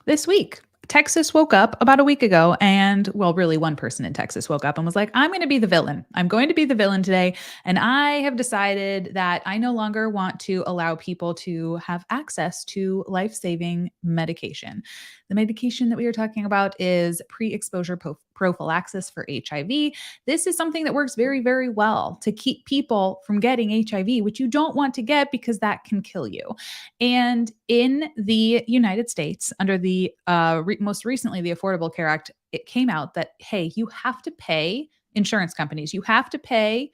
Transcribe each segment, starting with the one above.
This week, Texas woke up about a week ago and, well, really one person in Texas woke up and was like, I'm going to be the villain. I'm going to be the villain today. And I have decided that I no longer want to allow people to have access to life-saving medication. The medication that we are talking about is pre-exposure prophylaxis for HIV. This is something that works very, very well to keep people from getting HIV, which you don't want to get because that can kill you. And in the United States, under the most recently the Affordable Care Act, it came out that, hey, you have to pay insurance companies, you have to pay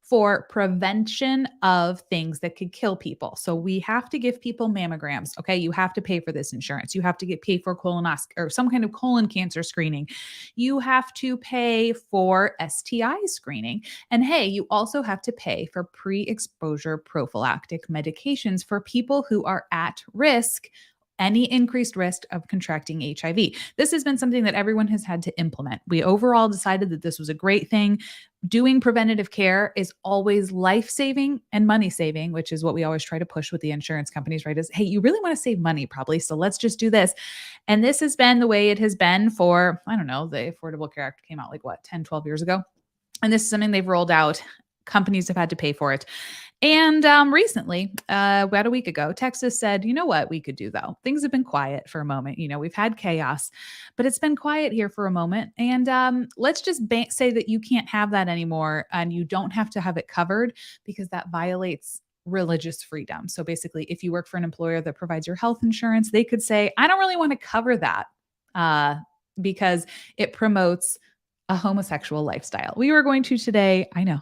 for prevention of things that could kill people. So we have to give people mammograms. Okay. You have to pay for this insurance. You have to get paid for colonoscopy or some kind of colon cancer screening. You have to pay for STI screening. And hey, you also have to pay for pre-exposure prophylactic medications for people who are at risk, any increased risk of contracting HIV. This has been something that everyone has had to implement. We overall decided that this was a great thing. Doing preventative care is always life-saving and money-saving, which is what we always try to push with the insurance companies, right? Is, hey, you really want to save money probably, so let's just do this. And this has been the way it has been for, I don't know, the Affordable Care Act came out like what, 10, 12 years ago? And this is something they've rolled out. Companies have had to pay for it. And recently, about a week ago, Texas said, you know what we could do though? Things have been quiet for a moment. You know, we've had chaos, but it's been quiet here for a moment. And let's just say that you can't have that anymore and you don't have to have it covered because that violates religious freedom. So basically, if you work for an employer that provides your health insurance, they could say, I don't really want to cover that because it promotes a homosexual lifestyle. We were going to today, I know,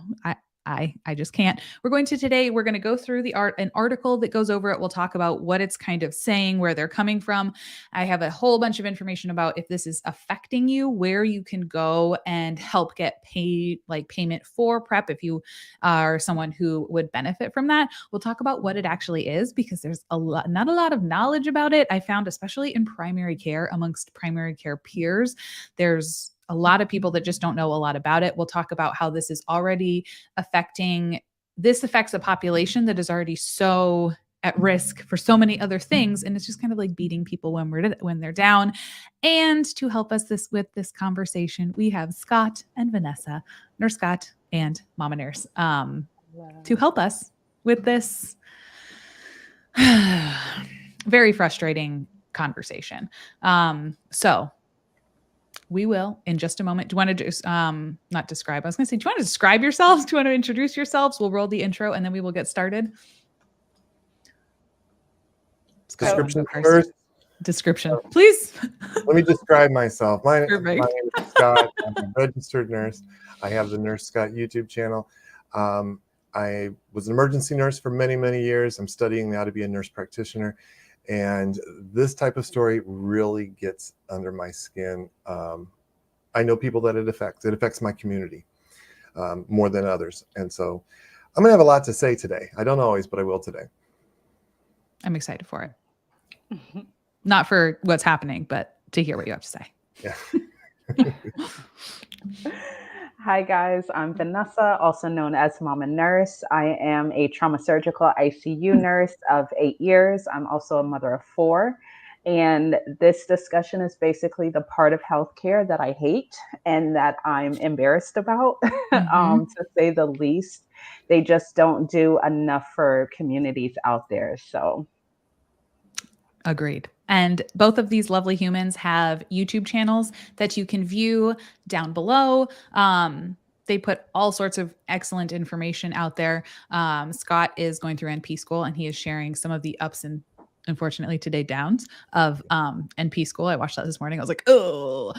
I just can't. We're going to go through an article that goes over it. We'll talk about what it's kind of saying, where they're coming from. I have a whole bunch of information about if this is affecting you, where you can go and help get paid, like payment for PrEP if you are someone who would benefit from that. We'll talk about what it actually is because there's not a lot of knowledge about it. I found, especially in primary care, amongst primary care peers, there's a lot of people that just don't know a lot about it. We'll talk about how this is already affects a population that is already so at risk for so many other things. And it's just kind of like beating people when they're down. And to help us with this conversation, we have Scott and Vanessa, Nurse Scott and Mama Nurse, to help us with this very frustrating conversation. So we will in just a moment. Do you want to just not describe? I was going to say, do you want to describe yourselves? Do you want to introduce yourselves? We'll roll the intro and then we will get started. Description first. Description, please. Let me describe myself. My name is Scott. I'm a registered nurse. I have the Nurse Scott YouTube channel. I was an emergency nurse for many, many years. I'm studying now to be a nurse practitioner. And this type of story really gets under my skin. I know people that it affects. It affects my community more than others. And so I'm going to have a lot to say today. I don't always, but I will today. I'm excited for it. Not for what's happening, but to hear what you have to say. Yeah. Hi, guys. I'm Vanessa, also known as Mama Nurse. I am a trauma surgical ICU nurse of 8 years. I'm also a mother of 4. And this discussion is basically the part of healthcare that I hate and that I'm embarrassed about, to say the least. They just don't do enough for communities out there. So. Agreed. And both of these lovely humans have YouTube channels that you can view down below. They put all sorts of excellent information out there. Scott is going through NP school and he is sharing some of the ups and, unfortunately today, downs of NP school. I watched that this morning. I was like, oh.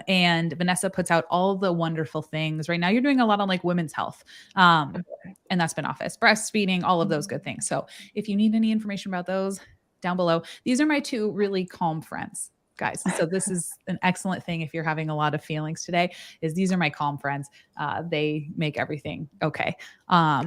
And Vanessa puts out all the wonderful things. Right now you're doing a lot on like women's health. And that's been office, breastfeeding, all of those good things. So if you need any information about those, down below. These are my 2 really calm friends, guys. So this is an excellent thing if you're having a lot of feelings today, is these are my calm friends. They make everything okay.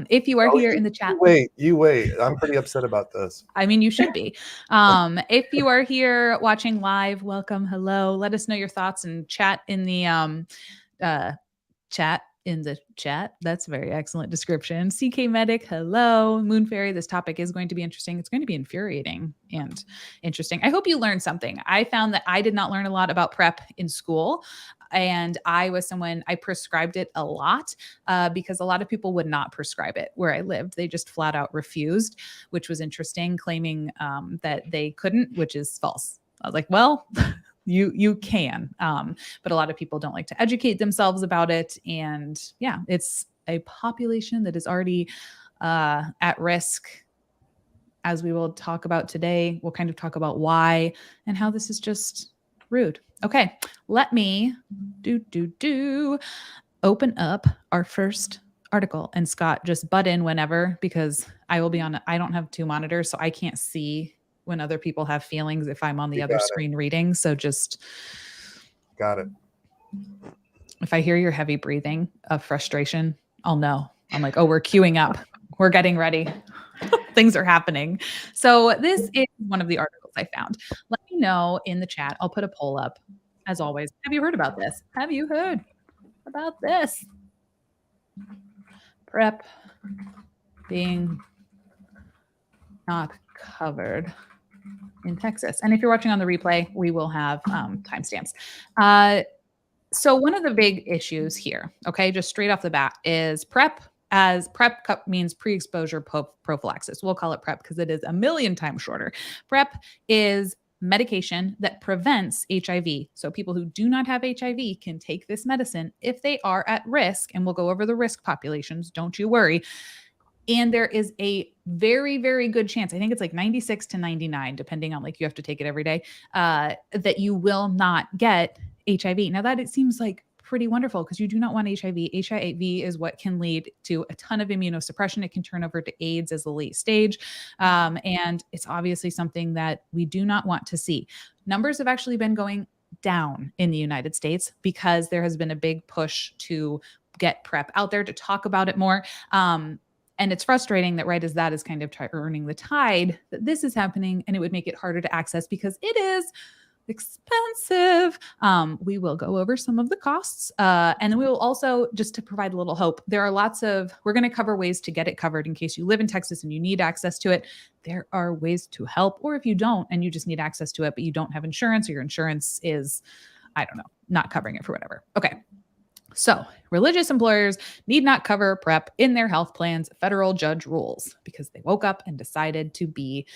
If you are here in the chat. You wait. I'm pretty upset about this. I mean, you should be. If you are here watching live, welcome. Hello. Let us know your thoughts and chat in the chat in the chat. That's a very excellent description. CK Medic, hello. Moon Fairy, this topic is going to be interesting. It's going to be infuriating and interesting. I hope you learned something. I found that I did not learn a lot about PrEP in school. And I was someone, I prescribed it a lot because a lot of people would not prescribe it where I lived. They just flat out refused, which was interesting, claiming that they couldn't, which is false. I was like, well, you can, but a lot of people don't like to educate themselves about it. And yeah, it's a population that is already at risk. As we will talk about today, we'll kind of talk about why and how this is just rude. Okay, let me open up our first article, and Scott, just butt in whenever, because I will be on, I don't have two monitors, so I can't see when other people have feelings if I'm on the other screen reading. So just got it. If I hear your heavy breathing of frustration, I'll know. I'm like, oh, we're queuing up. We're getting ready. Things are happening. So this is one of the articles I found. Let me know in the chat. I'll put a poll up as always. Have you heard about this? Have you heard about this? PrEP being not covered in Texas. And if you're watching on the replay, we will have timestamps. So one of the big issues here, okay, just straight off the bat, is PrEP. As PrEP means pre-exposure prophylaxis. We'll call it PrEP because it is a million times shorter. PrEP is medication that prevents HIV. So people who do not have HIV can take this medicine if they are at risk, and we'll go over the risk populations, don't you worry. And there is a very, very good chance, I think it's like 96 to 99, depending on, like, you have to take it every day, that you will not get HIV. Now that it seems like pretty wonderful because you do not want HIV. HIV is what can lead to a ton of immunosuppression. It can turn over to AIDS as the late stage. And it's obviously something that we do not want to see. Numbers have actually been going down in the United States because there has been a big push to get PrEP out there, to talk about it more. And it's frustrating that right as that is kind of turning the tide, that this is happening, and it would make it harder to access because it is expensive. We will go over some of the costs. And then we will also, just to provide a little hope, there are we're going to cover ways to get it covered in case you live in Texas and you need access to it. There are ways to help, or if you don't, and you just need access to it, but you don't have insurance, or your insurance is, I don't know, not covering it for whatever. Okay. So religious employers need not cover PrEP in their health plans, federal judge rules, because they woke up and decided to be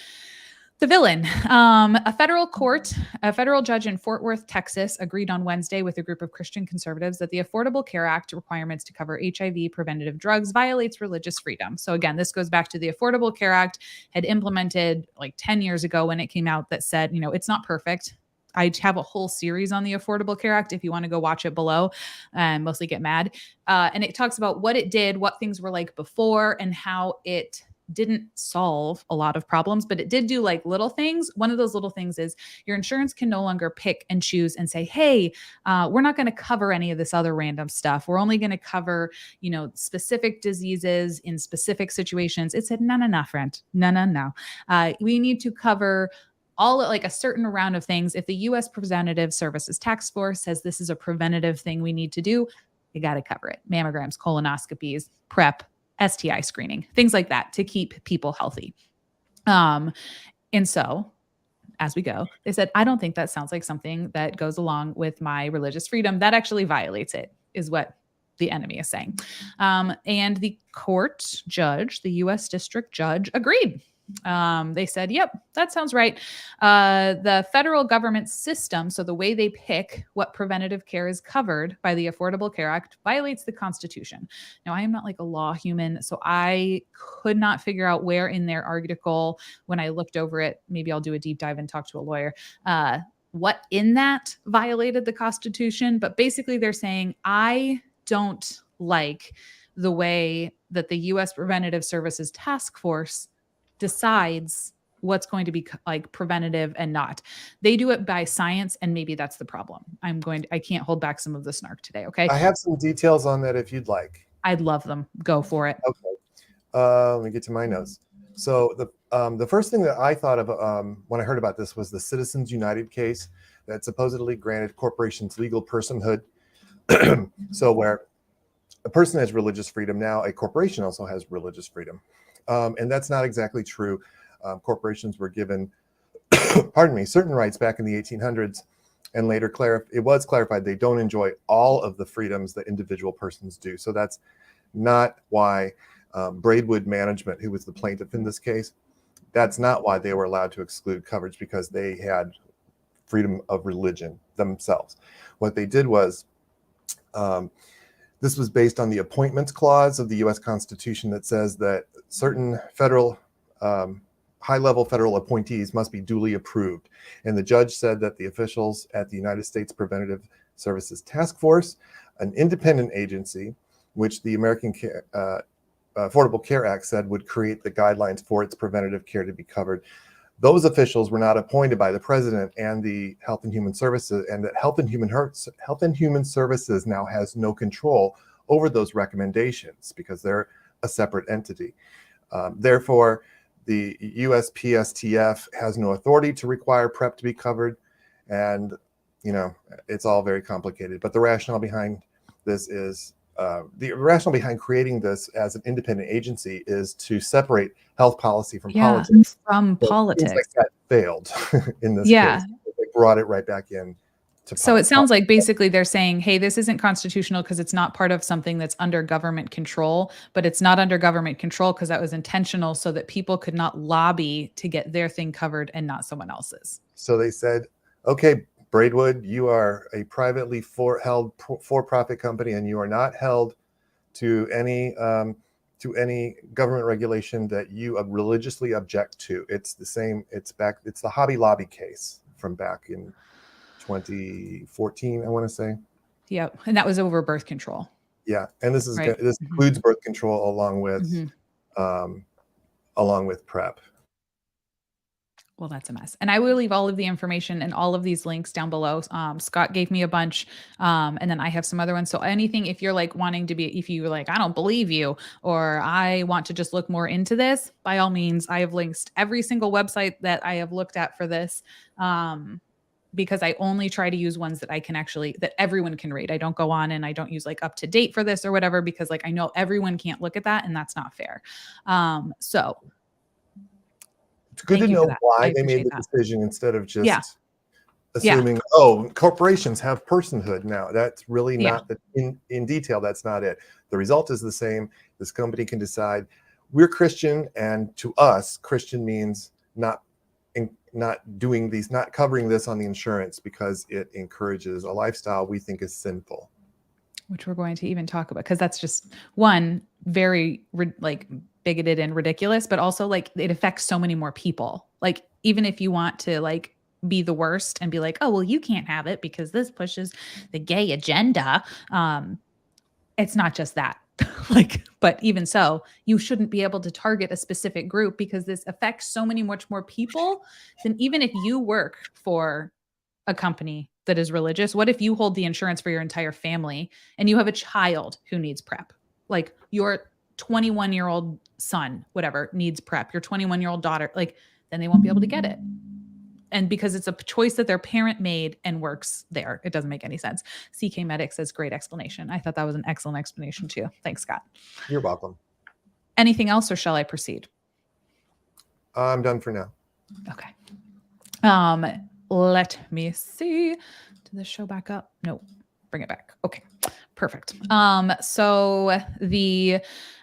the villain. A federal judge in Fort Worth, Texas, agreed on Wednesday with a group of Christian conservatives that the Affordable Care Act requirements to cover HIV preventative drugs violates religious freedom. So again, this goes back to the Affordable Care Act had implemented like 10 years ago when it came out that said, it's not perfect. I have a whole series on the Affordable Care Act if you want to go watch it below and mostly get mad. And it talks about what it did, what things were like before, and how it didn't solve a lot of problems, but it did do like little things. One of those little things is your insurance can no longer pick and choose and say, hey, we're not going to cover any of this other random stuff. We're only going to cover, specific diseases in specific situations. It said, no, friend. No. We need to cover all like a certain round of things. If the U.S. Preventative Services Task Force says this is a preventative thing we need to do, you got to cover it. Mammograms, colonoscopies, PrEP, STI screening, things like that to keep people healthy. And so as we go, they said, I don't think that sounds like something that goes along with my religious freedom. That actually violates it, is what the enemy is saying. And the court judge, the U.S. district judge, agreed. They said, yep, that sounds right. The federal government system, so the way they pick what preventative care is covered by the Affordable Care Act, violates the Constitution. Now, I am not like a law human, so I could not figure out where in their article, when I looked over it, maybe I'll do a deep dive and talk to a lawyer, what in that violated the Constitution. But basically they're saying, I don't like the way that the U.S. Preventative Services Task Force decides what's going to be like preventative and not. They do it by science, and maybe that's the problem. I can't hold back some of the snark today. Okay. I have some details on that if you'd like. I'd love them. Go for it. Okay. Let me get to my notes. So the first thing that I thought of when I heard about this was the Citizens United case that supposedly granted corporations legal personhood. So where a person has religious freedom. Now a corporation also has religious freedom. And that's not exactly true. Corporations were given, pardon me, certain rights back in the 1800s, and later it was clarified they don't enjoy all of the freedoms that individual persons do. So that's not why Braidwood Management, who was the plaintiff in this case, that's not why they were allowed to exclude coverage, because they had freedom of religion themselves. What they did was, this was based on the Appointments Clause of the U.S. Constitution that says that certain federal, high-level federal appointees must be duly approved. And the judge said that the officials at the United States Preventative Services Task Force, an independent agency, which the American Affordable Care Act said would create the guidelines for its preventative care to be covered. Those officials were not appointed by the president and the Health and Human Services, and that Health and Human Services now has no control over those recommendations because they're a separate entity. Therefore, the USPSTF has no authority to require PrEP to be covered, and it's all very complicated. But the rationale behind this is the rationale behind creating this as an independent agency is to separate health policy from politics. From politics. Like that failed in this case. They brought it right back in. So it sounds like basically they're saying, hey, this isn't constitutional because it's not part of something that's under government control, but it's not under government control because that was intentional so that people could not lobby to get their thing covered and not someone else's. So they said, okay, Braidwood, you are a privately held for-profit company, and you are not held to any government regulation that you religiously object to. It's the same. It's the Hobby Lobby case from back in 2014, I want to say. Yep, and that was over birth control. Yeah, and this is this includes birth control along with PrEP. Well, that's a mess. And I will leave all of the information and all of these links down below. Scott gave me a bunch. And then I have some other ones. So anything, if you're like wanting to if you're like, I don't believe you, or I want to just look more into this, by all means, I have links every single website that I have looked at for this. Because I only try to use ones that I can that everyone can read. I don't go on and I don't use like up to date for this or whatever, because like I know everyone can't look at that and that's not fair. So it's good to know why they made the decision instead of just assuming, oh, corporations have personhood now. That's really not in detail. That's not it. The result is the same. This company can decide we're Christian, and to us, Christian means not covering this on the insurance because it encourages a lifestyle we think is sinful. Which we're going to even talk about, because that's just one very bigoted and ridiculous, but also like it affects so many more people. Like even if you want to like be the worst and be like, oh, well, you can't have it because this pushes the gay agenda. It's not just that. But even so, you shouldn't be able to target a specific group because this affects so many much more people than even if you work for a company that is religious. What if you hold the insurance for your entire family and you have a child who needs PrEP? Like your 21-year-old son, whatever, needs PrEP, your 21-year-old daughter, then they won't be able to get it. And because it's a choice that their parent made and works there, it doesn't make any sense. CK Medic says, great explanation. I thought that was an excellent explanation too. Thanks, Scott. You're welcome. Anything else, or shall I proceed? I'm done for now. Okay. Let me see. Did this show back up? No, bring it back. Okay. Perfect. So the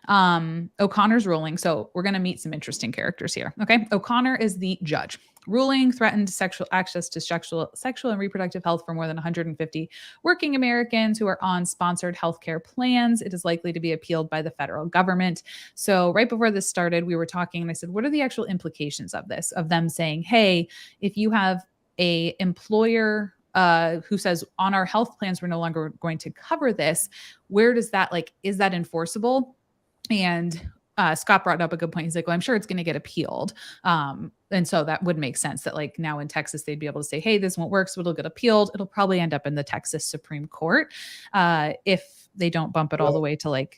O'Connor's ruling. So we're going to meet some interesting characters here. Okay. O'Connor is the judge. Ruling threatened sexual access to sexual and reproductive health for more than 150 working Americans who are on sponsored healthcare plans. It is likely to be appealed by the federal government. So right before this started, we were talking and I said, what are the actual implications of this, of them saying, hey, if you have a employer who says on our health plans, we're no longer going to cover this, where does that, is that enforceable? And Scott brought up a good point. He's like, well, I'm sure it's going to get appealed. And so that would make sense that now in Texas, they'd be able to say, hey, this won't work. So it'll get appealed. It'll probably end up in the Texas Supreme Court if they don't bump it all the way to this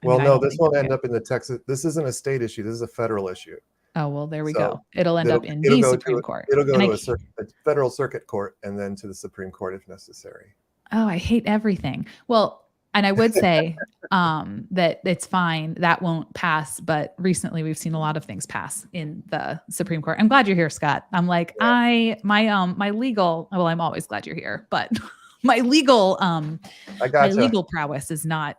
won't end up in the Texas. This isn't a state issue. This is a federal issue. Oh, well, there we go. It'll end up in the Supreme Court. It'll go to a federal circuit court and then to the Supreme Court if necessary. Oh, I hate everything. Well, And I would say that it's fine. That won't pass. But recently we've seen a lot of things pass in the Supreme Court. I'm glad you're here, Scott. I'm like, Yeah. my legal, well, I'm always glad you're here, but my legal, I got you. prowess is not,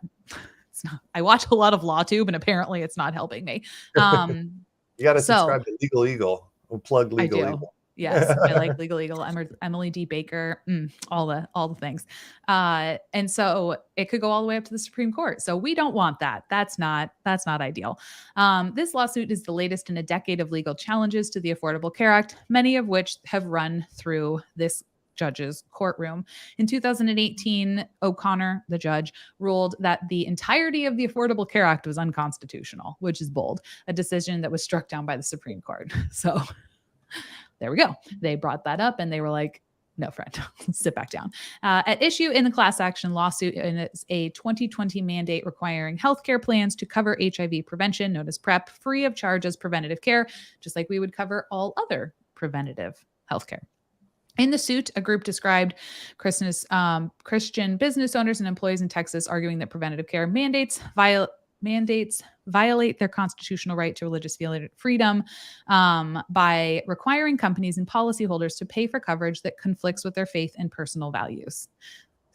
it's not, I watch a lot of LawTube and apparently it's not helping me. You got to subscribe to Legal Eagle. We'll plug Legal Eagle. Yes, I like Legal Eagle, Emily D. Baker, all the things. And so it could go all the way up to the Supreme Court. So we don't want that. That's not ideal. This lawsuit is the latest in a decade of legal challenges to the Affordable Care Act, many of which have run through this judge's courtroom. In 2018, O'Connor, the judge, ruled that the entirety of the Affordable Care Act was unconstitutional, which is bold, a decision that was struck down by the Supreme Court. So there we go. They brought that up and they were like, no, friend, sit back down. At issue in the class action lawsuit is a 2020 mandate requiring healthcare plans to cover HIV prevention, known as PrEP, free of charge as preventative care, just like we would cover all other preventative healthcare. In the suit, a group described Christian business owners and employees in Texas arguing that preventative care mandates violate their constitutional right to religious freedom by requiring companies and policyholders to pay for coverage that conflicts with their faith and personal values.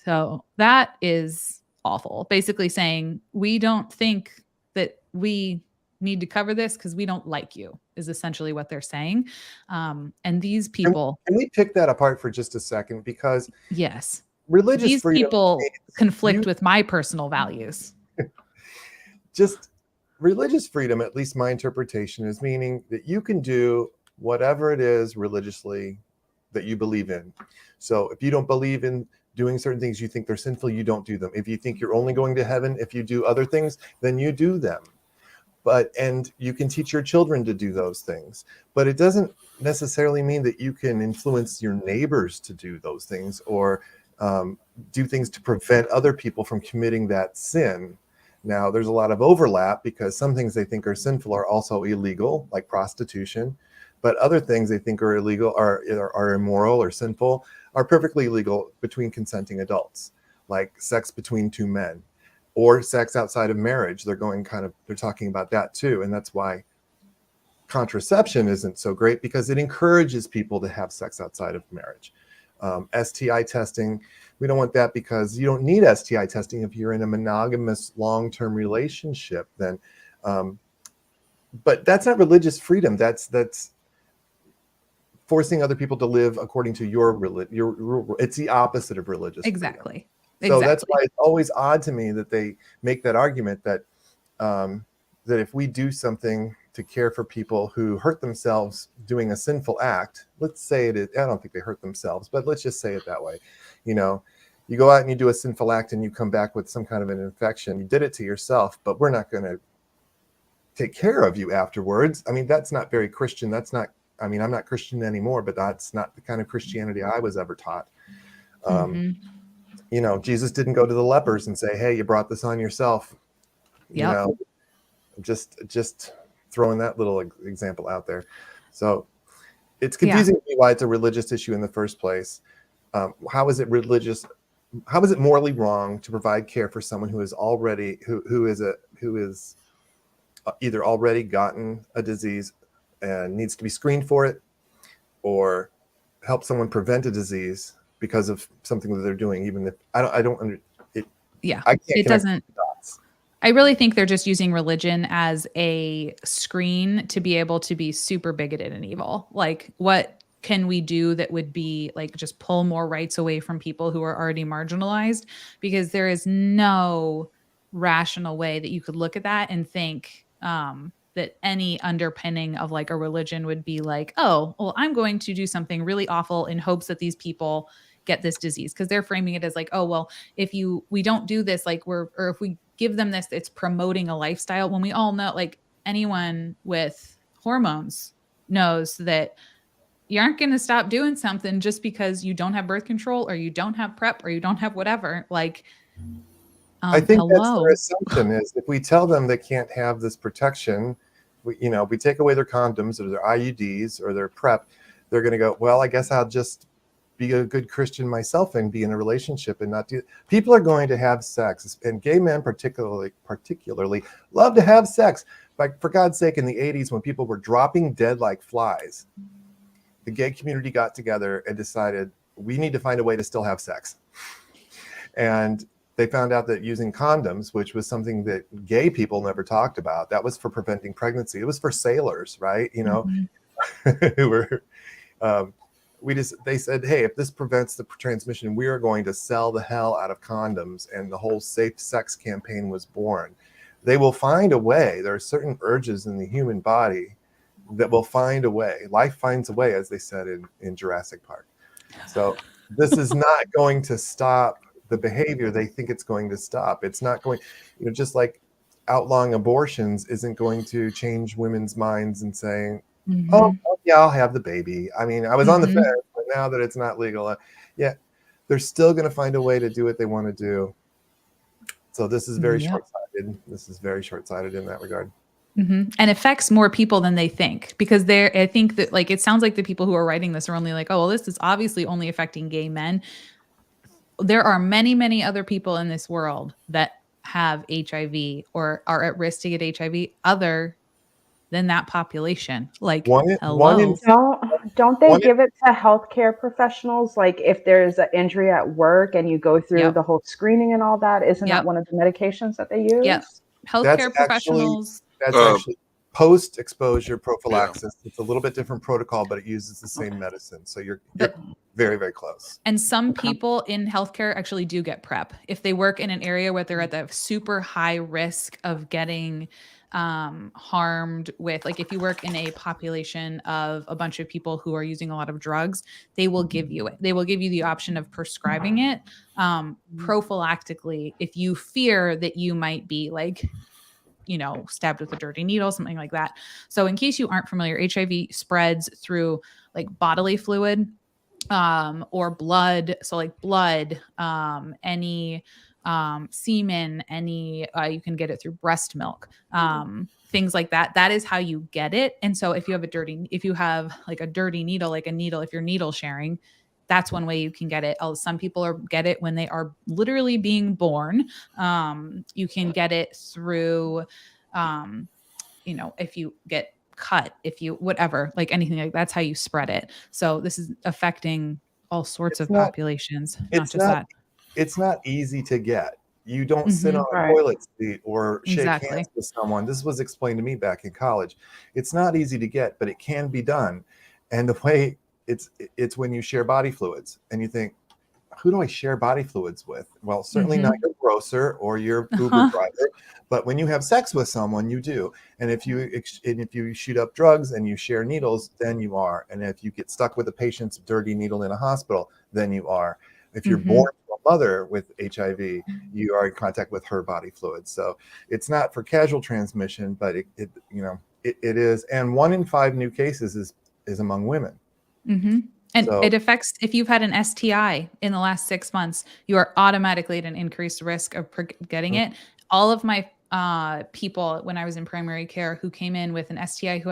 So that is awful. Basically saying, we don't think that we need to cover this because we don't like you, is essentially what they're saying. And these people... Can we pick that apart for just a second? Because yes, religious freedom, these people conflict with my personal values. Just religious freedom, at least my interpretation, is meaning that you can do whatever it is religiously that you believe in. So if you don't believe in doing certain things, you think they're sinful, you don't do them. If you think you're only going to heaven if you do other things, then you do them. And you can teach your children to do those things, but it doesn't necessarily mean that you can influence your neighbors to do those things or do things to prevent other people from committing that sin. Now, there's a lot of overlap because some things they think are sinful are also illegal, like prostitution, but other things they think are illegal are immoral or sinful are perfectly legal between consenting adults, like sex between two men. Or sex outside of marriage. They're talking about that too. And that's why contraception isn't so great, because it encourages people to have sex outside of marriage. STI testing, we don't want that because you don't need STI testing if you're in a monogamous long-term relationship. Then, but that's not religious freedom. That's forcing other people to live according to your religion. It's the opposite of religious freedom. Exactly. So that's why it's always odd to me that they make that argument that that if we do something to care for people who hurt themselves doing a sinful act, let's say it is, I don't think they hurt themselves, but let's just say it that way. You know, you go out and you do a sinful act and you come back with some kind of an infection. You did it to yourself, but we're not going to take care of you afterwards. I mean, that's not very Christian. That's not, I mean, I'm not Christian anymore, but that's not the kind of Christianity I was ever taught. You know, Jesus didn't go to the lepers and say, hey, you brought this on yourself. You know, just throwing that little example out there. So it's confusing to me why it's a religious issue in the first place. How is it religious? How is it morally wrong to provide care for someone who is already who is either already gotten a disease and needs to be screened for it, or help someone prevent a disease because of something that they're doing, even if I don't it. Yeah, I can't. It doesn't. I really think they're just using religion as a screen to be able to be super bigoted and evil. Like, what can we do that would be like just pull more rights away from people who are already marginalized? Because there is no rational way that you could look at that and think that any underpinning of like a religion would be like, oh, well, I'm going to do something really awful in hopes that these people get this disease. Because they're framing it as like, oh, well, if we don't do this, like or if we give them this, it's promoting a lifestyle. When we all know, like anyone with hormones knows that you aren't going to stop doing something just because you don't have birth control or you don't have PrEP or you don't have whatever. Like, I think that's their assumption is if we tell them they can't have this protection, we take away their condoms or their IUDs or their PrEP, they're going to go, well, I guess I'll just be a good Christian myself and be in a relationship and not do. People are going to have sex, and gay men particularly love to have sex. Like, for God's sake, in the 80s, when people were dropping dead like flies, the gay community got together and decided we need to find a way to still have sex. And they found out that using condoms, which was something that gay people never talked about, that was for preventing pregnancy. It was for sailors, right? You know, who were, they said, hey, if this prevents the transmission, we are going to sell the hell out of condoms. And the whole safe sex campaign was born. They will find a way. There are certain urges in the human body that will find a way. Life finds a way, as they said in Jurassic Park. So this is not going to stop the behavior they think it's going to stop. It's not going, just like outlawing abortions isn't going to change women's minds and saying, oh, yeah, I'll have the baby. I mean, I was on the fence, but now that it's not legal, yeah, they're still going to find a way to do what they want to do. So this is very short-sighted. This is very short-sighted in that regard. And affects more people than they think, because I think that, like, it sounds like the people who are writing this are only like, oh, well, this is obviously only affecting gay men. There are many, many other people in this world that have HIV or are at risk to get HIV other than that population. Like, don't they give it to healthcare professionals? Like, if there's an injury at work and you go through the whole screening and all that, isn't that one of the medications that they use? Yeah, healthcare professionals. That's actually post-exposure prophylaxis. It's a little bit different protocol, but it uses the same medicine. So you're very, very close. And some people in healthcare actually do get PrEP if they work in an area where they're at the super high risk of getting harmed with, like, if you work in a population of a bunch of people who are using a lot of drugs, they will give you it. They will give you the option of prescribing it prophylactically if you fear that you might be, like, stabbed with a dirty needle, something like that. So in case you aren't familiar, HIV spreads through, like, bodily fluid or blood. So, like, blood, any semen, you can get it through breast milk, things like that. That is how you get it. And so if you have like a dirty needle, like a needle, if you're needle sharing, that's one way you can get it. Some people get it when they are literally being born. You can get it through, if you get cut, whatever, like anything like that's how you spread it. So this is affecting all sorts of populations, not just that. It's not easy to get. You don't sit on a toilet seat or shake hands with someone. This was explained to me back in college. It's not easy to get, but it can be done. And the way it's when you share body fluids and you think, who do I share body fluids with? Well, certainly not your grocer or your Uber driver, but when you have sex with someone, you do. And if you shoot up drugs and you share needles, then you are. And if you get stuck with a patient's dirty needle in a hospital, then you are. If you're born to a mother with HIV, you are in contact with her body fluids. So it's not for casual transmission, but it is. And 1 in 5 new cases is among women. And it affects, if you've had an STI in the last 6 months, you are automatically at an increased risk of getting it. All of my people, when I was in primary care, who came in with an STI, who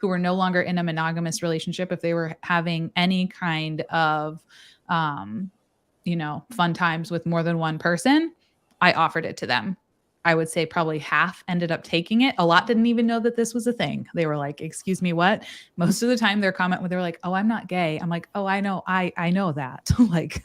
were no longer in a monogamous relationship, if they were having any kind of, fun times with more than one person, I offered it to them. I would say probably half ended up taking it. A lot didn't even know that this was a thing. They were like, excuse me, what? Most of the time their comment when they were like, oh, I'm not gay. I'm like, oh, I know. I know that. Like,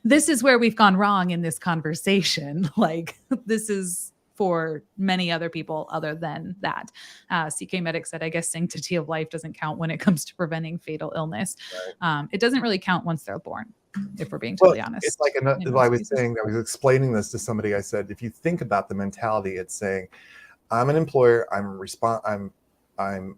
this is where we've gone wrong in this conversation. Like, this is for many other people other than that. CK Medic said, I guess sanctity of life doesn't count when it comes to preventing fatal illness. It doesn't really count once they're born, if we're being totally honest. It's like I was explaining this to somebody. I said, if you think about the mentality, it's saying, I'm an employer. I'm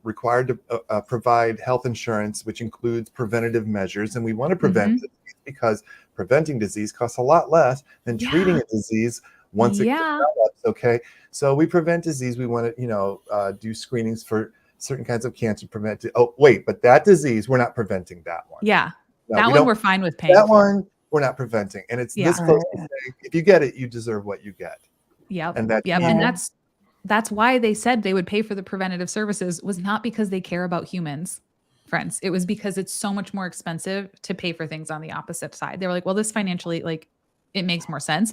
required to provide health insurance, which includes preventative measures, and we want to prevent disease because preventing disease costs a lot less than treating a disease once it develops. Okay, so we prevent disease. We want to, do screenings for certain kinds of cancer. Prevent it. Oh, wait, but that disease, we're not preventing that one. Yeah. No, that one we're fine with paying. That one we're not preventing, and it's this close to saying, if you get it, you deserve what you get. Yep. And that's why they said they would pay for the preventative services, was not because they care about humans. friends. It was because it's so much more expensive to pay for things on the opposite side. They were like, well, this financially, like, it makes more sense.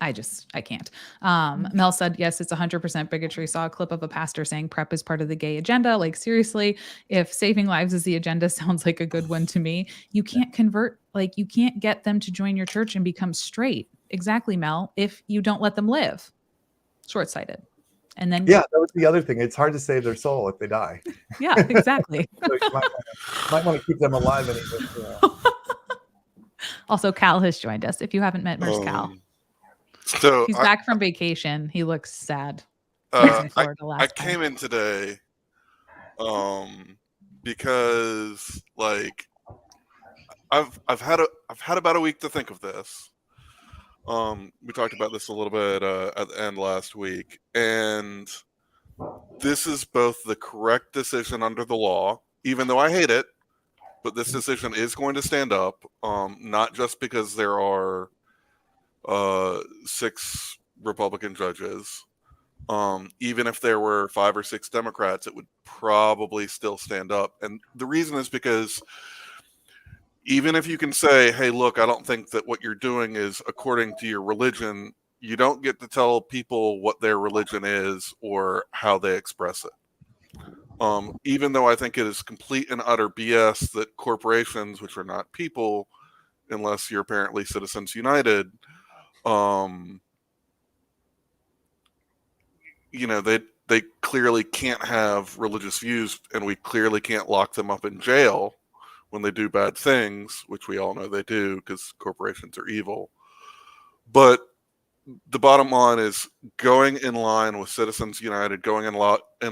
I can't. Mel said, yes, it's 100% bigotry. Saw a clip of a pastor saying PrEP is part of the gay agenda. Like, seriously, if saving lives is the agenda, sounds like a good one to me. You can't convert, like, you can't get them to join your church and become straight. Exactly, Mel, if you don't let them live. Short-sighted. And then, yeah, that was the other thing. It's hard to save their soul if they die. Yeah, exactly. So you might want to keep them alive anyway. Also, Cal has joined us. If you haven't met Nurse Cal. So he's back from vacation. He looks sad. I came in today because, like, I've had about a week to think of this. We talked about this a little bit at the end last week, and this is both the correct decision under the law, even though I hate it, but this decision is going to stand up, not just because there are 6 Republican judges. Even if there were 5 or 6 Democrats, it would probably still stand up. And the reason is because even if you can say, hey, look, I don't think that what you're doing is according to your religion, you don't get to tell people what their religion is or how they express it. Even though I think it is complete and utter BS that corporations, which are not people, unless you're apparently Citizens United, they clearly can't have religious views, and we clearly can't lock them up in jail when they do bad things, which we all know they do because corporations are evil. But the bottom line is going in line with Citizens United, going in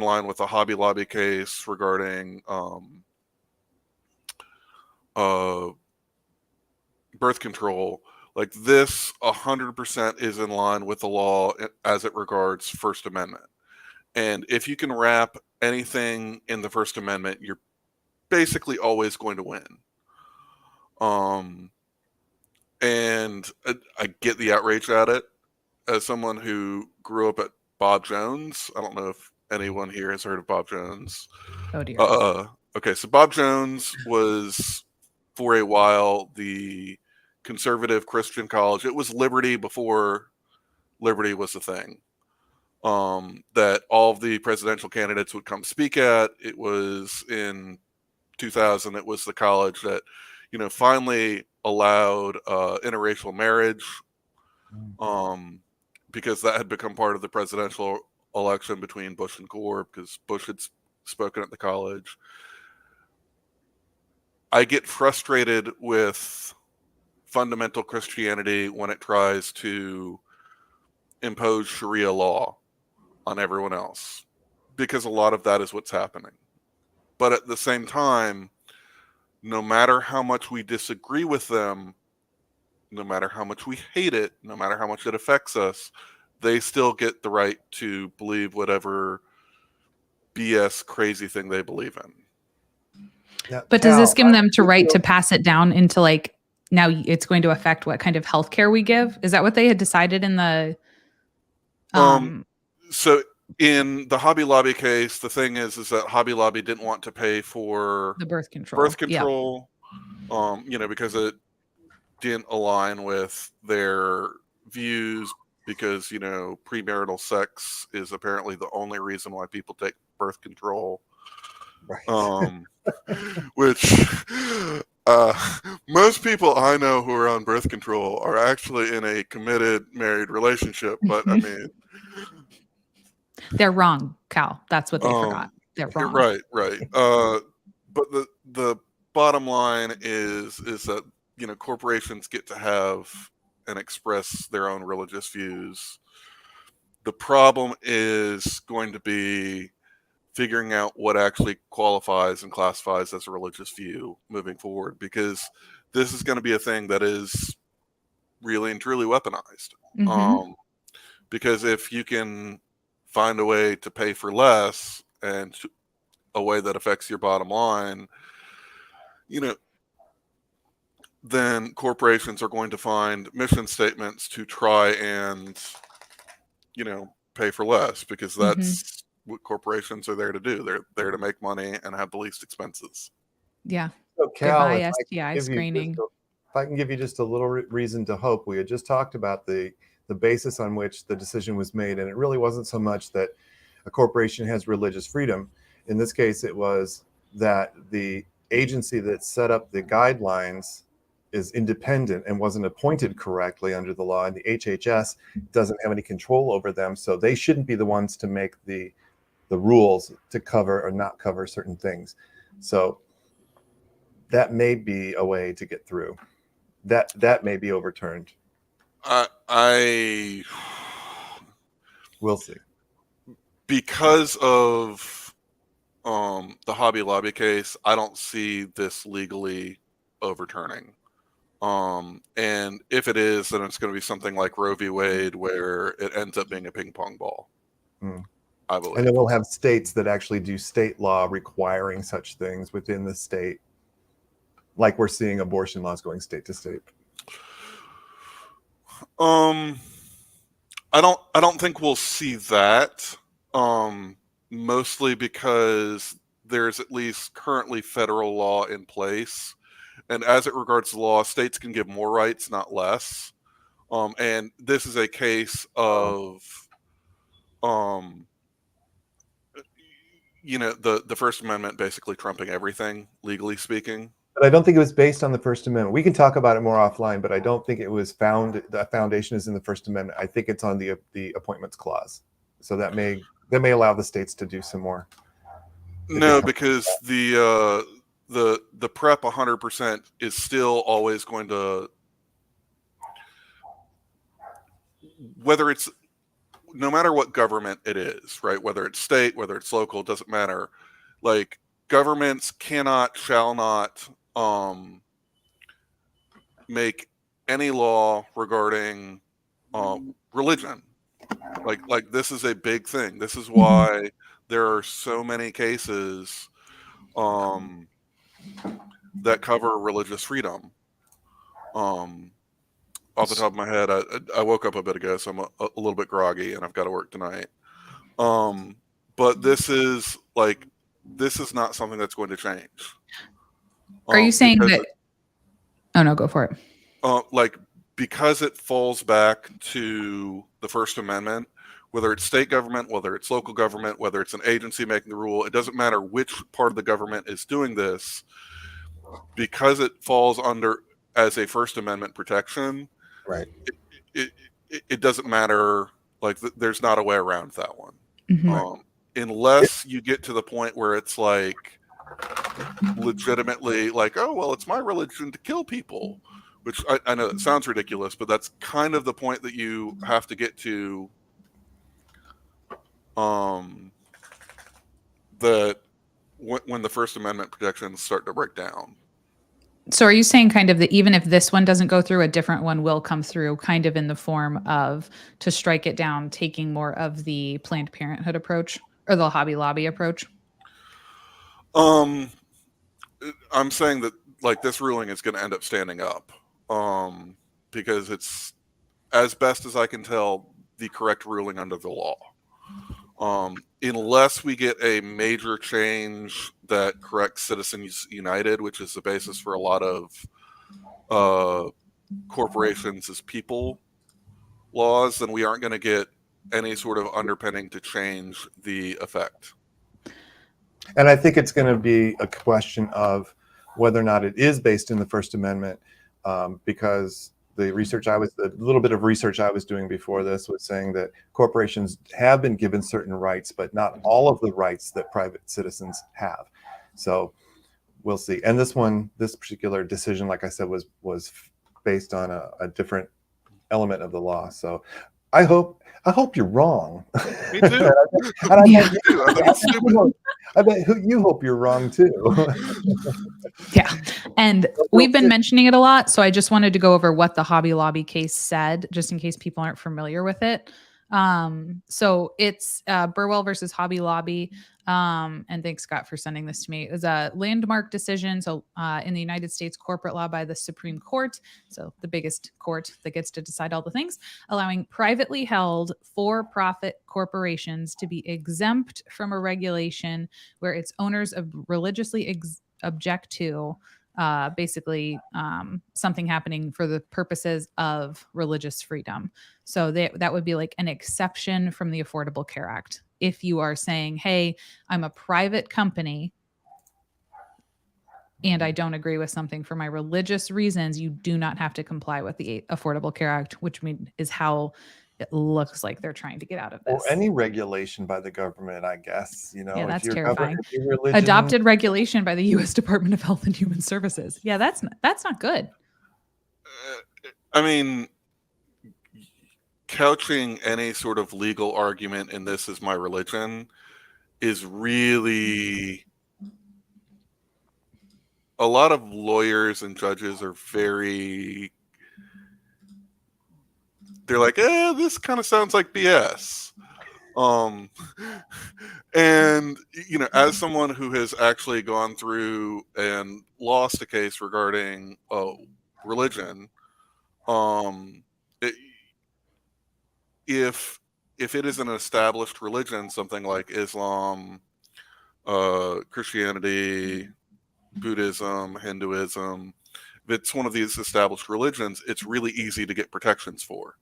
line with the Hobby Lobby case regarding birth control. Like, this 100% is in line with the law as it regards First Amendment. And if you can wrap anything in the First Amendment, you're basically always going to win. And I get the outrage at it. As someone who grew up at Bob Jones, I don't know if anyone here has heard of Bob Jones. Oh, dear. Okay, so Bob Jones was, for a while, the conservative Christian college. It was Liberty before Liberty was a thing. That all of the presidential candidates would come speak at. It was in 2000. It was the college that, finally allowed interracial marriage, because that had become part of the presidential election between Bush and Gore, because Bush had spoken at the college. I get frustrated with fundamental Christianity when it tries to impose Sharia law on everyone else, because a lot of that is what's happening. But at the same time, no matter how much we disagree with them, no matter how much we hate it, no matter how much it affects us, they still get the right to believe whatever BS crazy thing they believe in. Yeah, but does this give them the right to pass it down into, like, now it's going to affect what kind of healthcare we give? Is that what they had decided in the So in the Hobby Lobby case, the thing is that Hobby Lobby didn't want to pay for the birth control. Because it didn't align with their views, because, premarital sex is apparently the only reason why people take birth control. Right. Which most people I know who are on birth control are actually in a committed married relationship, but I mean, they're wrong, Cal. That's what they forgot. They're wrong. Right. But the bottom line is that, corporations get to have and express their own religious views. The problem is going to be figuring out what actually qualifies and classifies as a religious view moving forward, because this is going to be a thing that is really and truly weaponized. Because if you can find a way to pay for less and a way that affects your bottom line, then corporations are going to find mission statements to try and, pay for less, because that's what corporations are there to do. They're there to make money and have the least expenses. Yeah. So Cal, Goodbye STI screening. If I can give you just a little reason to hope, we had just talked about the basis on which the decision was made, and it really wasn't so much that a corporation has religious freedom. In this case, it was that the agency that set up the guidelines is independent and wasn't appointed correctly under the law, and the HHS doesn't have any control over them, so they shouldn't be the ones to make the rules to cover or not cover certain things. So that may be a way to get through. That may be overturned. We'll see. Because of the Hobby Lobby case, I don't see this legally overturning. And if it is, then it's going to be something like Roe v. Wade, where it ends up being a ping pong ball. I believe. And then we'll have states that actually do state law requiring such things within the state, like we're seeing abortion laws going state to state. I don't think we'll see that. Mostly because there's at least currently federal law in place. And as it regards the law, states can give more rights, not less. And this is a case of, the First Amendment basically trumping everything, legally speaking. But I don't think it was based on the First Amendment. We can talk about it more offline, but I don't think it was the foundation is in the First Amendment. I think it's on the Appointments Clause. So that may allow the states to do some more. No, because the PrEP 100% is still always going to, no matter what government it is, right? Whether it's state, whether it's local, it doesn't matter. Like, governments shall not make any law regarding religion. Like this is a big thing. This is why there are so many cases that cover religious freedom. Off the top of my head, I woke up a bit ago, so I'm a little bit groggy, and I've got to work tonight. But this is not something that's going to change. Are you saying that? Oh no, go for it. Because it falls back to the First Amendment, whether it's state government, whether it's local government, whether it's an agency making the rule, it doesn't matter which part of the government is doing this, because it falls under as a First Amendment protection. Right. It doesn't matter. There's not a way around that one. Mm-hmm. Unless you get to the point where it's legitimately oh, well, it's my religion to kill people. Which I know that sounds ridiculous, but that's kind of the point that you have to get to. That when the First Amendment protections start to break down. So are you saying kind of that even if this one doesn't go through, a different one will come through, kind of in the form of, to strike it down, taking more of the Planned Parenthood approach or the Hobby Lobby approach? I'm saying that this ruling is going to end up standing up. Because it's, as best as I can tell, the correct ruling under the law. Unless we get a major change that corrects Citizens United, which is the basis for a lot of corporations as people laws, then we aren't going to get any sort of underpinning to change the effect. And I think it's going to be a question of whether or not it is based in the First Amendment. Because the little bit of research I was doing before this was saying that corporations have been given certain rights, but not all of the rights that private citizens have. So we'll see. And this particular decision, like I said, was based on a different element of the law. So I hope you're wrong. Me too. I bet you hope you're wrong too. Yeah. And we've been mentioning it a lot. So I just wanted to go over what the Hobby Lobby case said, just in case people aren't familiar with it. So it's Burwell versus Hobby Lobby. And thanks, Scott, for sending this to me. It was a landmark decision. So in the United States corporate law by the Supreme Court, so the biggest court that gets to decide all the things, allowing privately held for-profit corporations to be exempt from a regulation where its owners religiously object to basically something happening for the purposes of religious freedom. So that would be like an exception from the Affordable Care Act. If you are saying, hey, I'm a private company and I don't agree with something for my religious reasons, you do not have to comply with the Affordable Care Act, which is how it looks like they're trying to get out of this. Or any regulation by the government, I guess. Yeah, that's if terrifying. religion, adopted regulation by the U.S. Department of Health and Human Services. Yeah, that's not good. I mean, couching any sort of legal argument in this is my religion is really, a lot of lawyers and judges are they're like, this kind of sounds like BS. And as someone who has actually gone through and lost a case regarding religion, if it is an established religion, something like Islam, Christianity, Buddhism, Hinduism, if it's one of these established religions, it's really easy to get protections for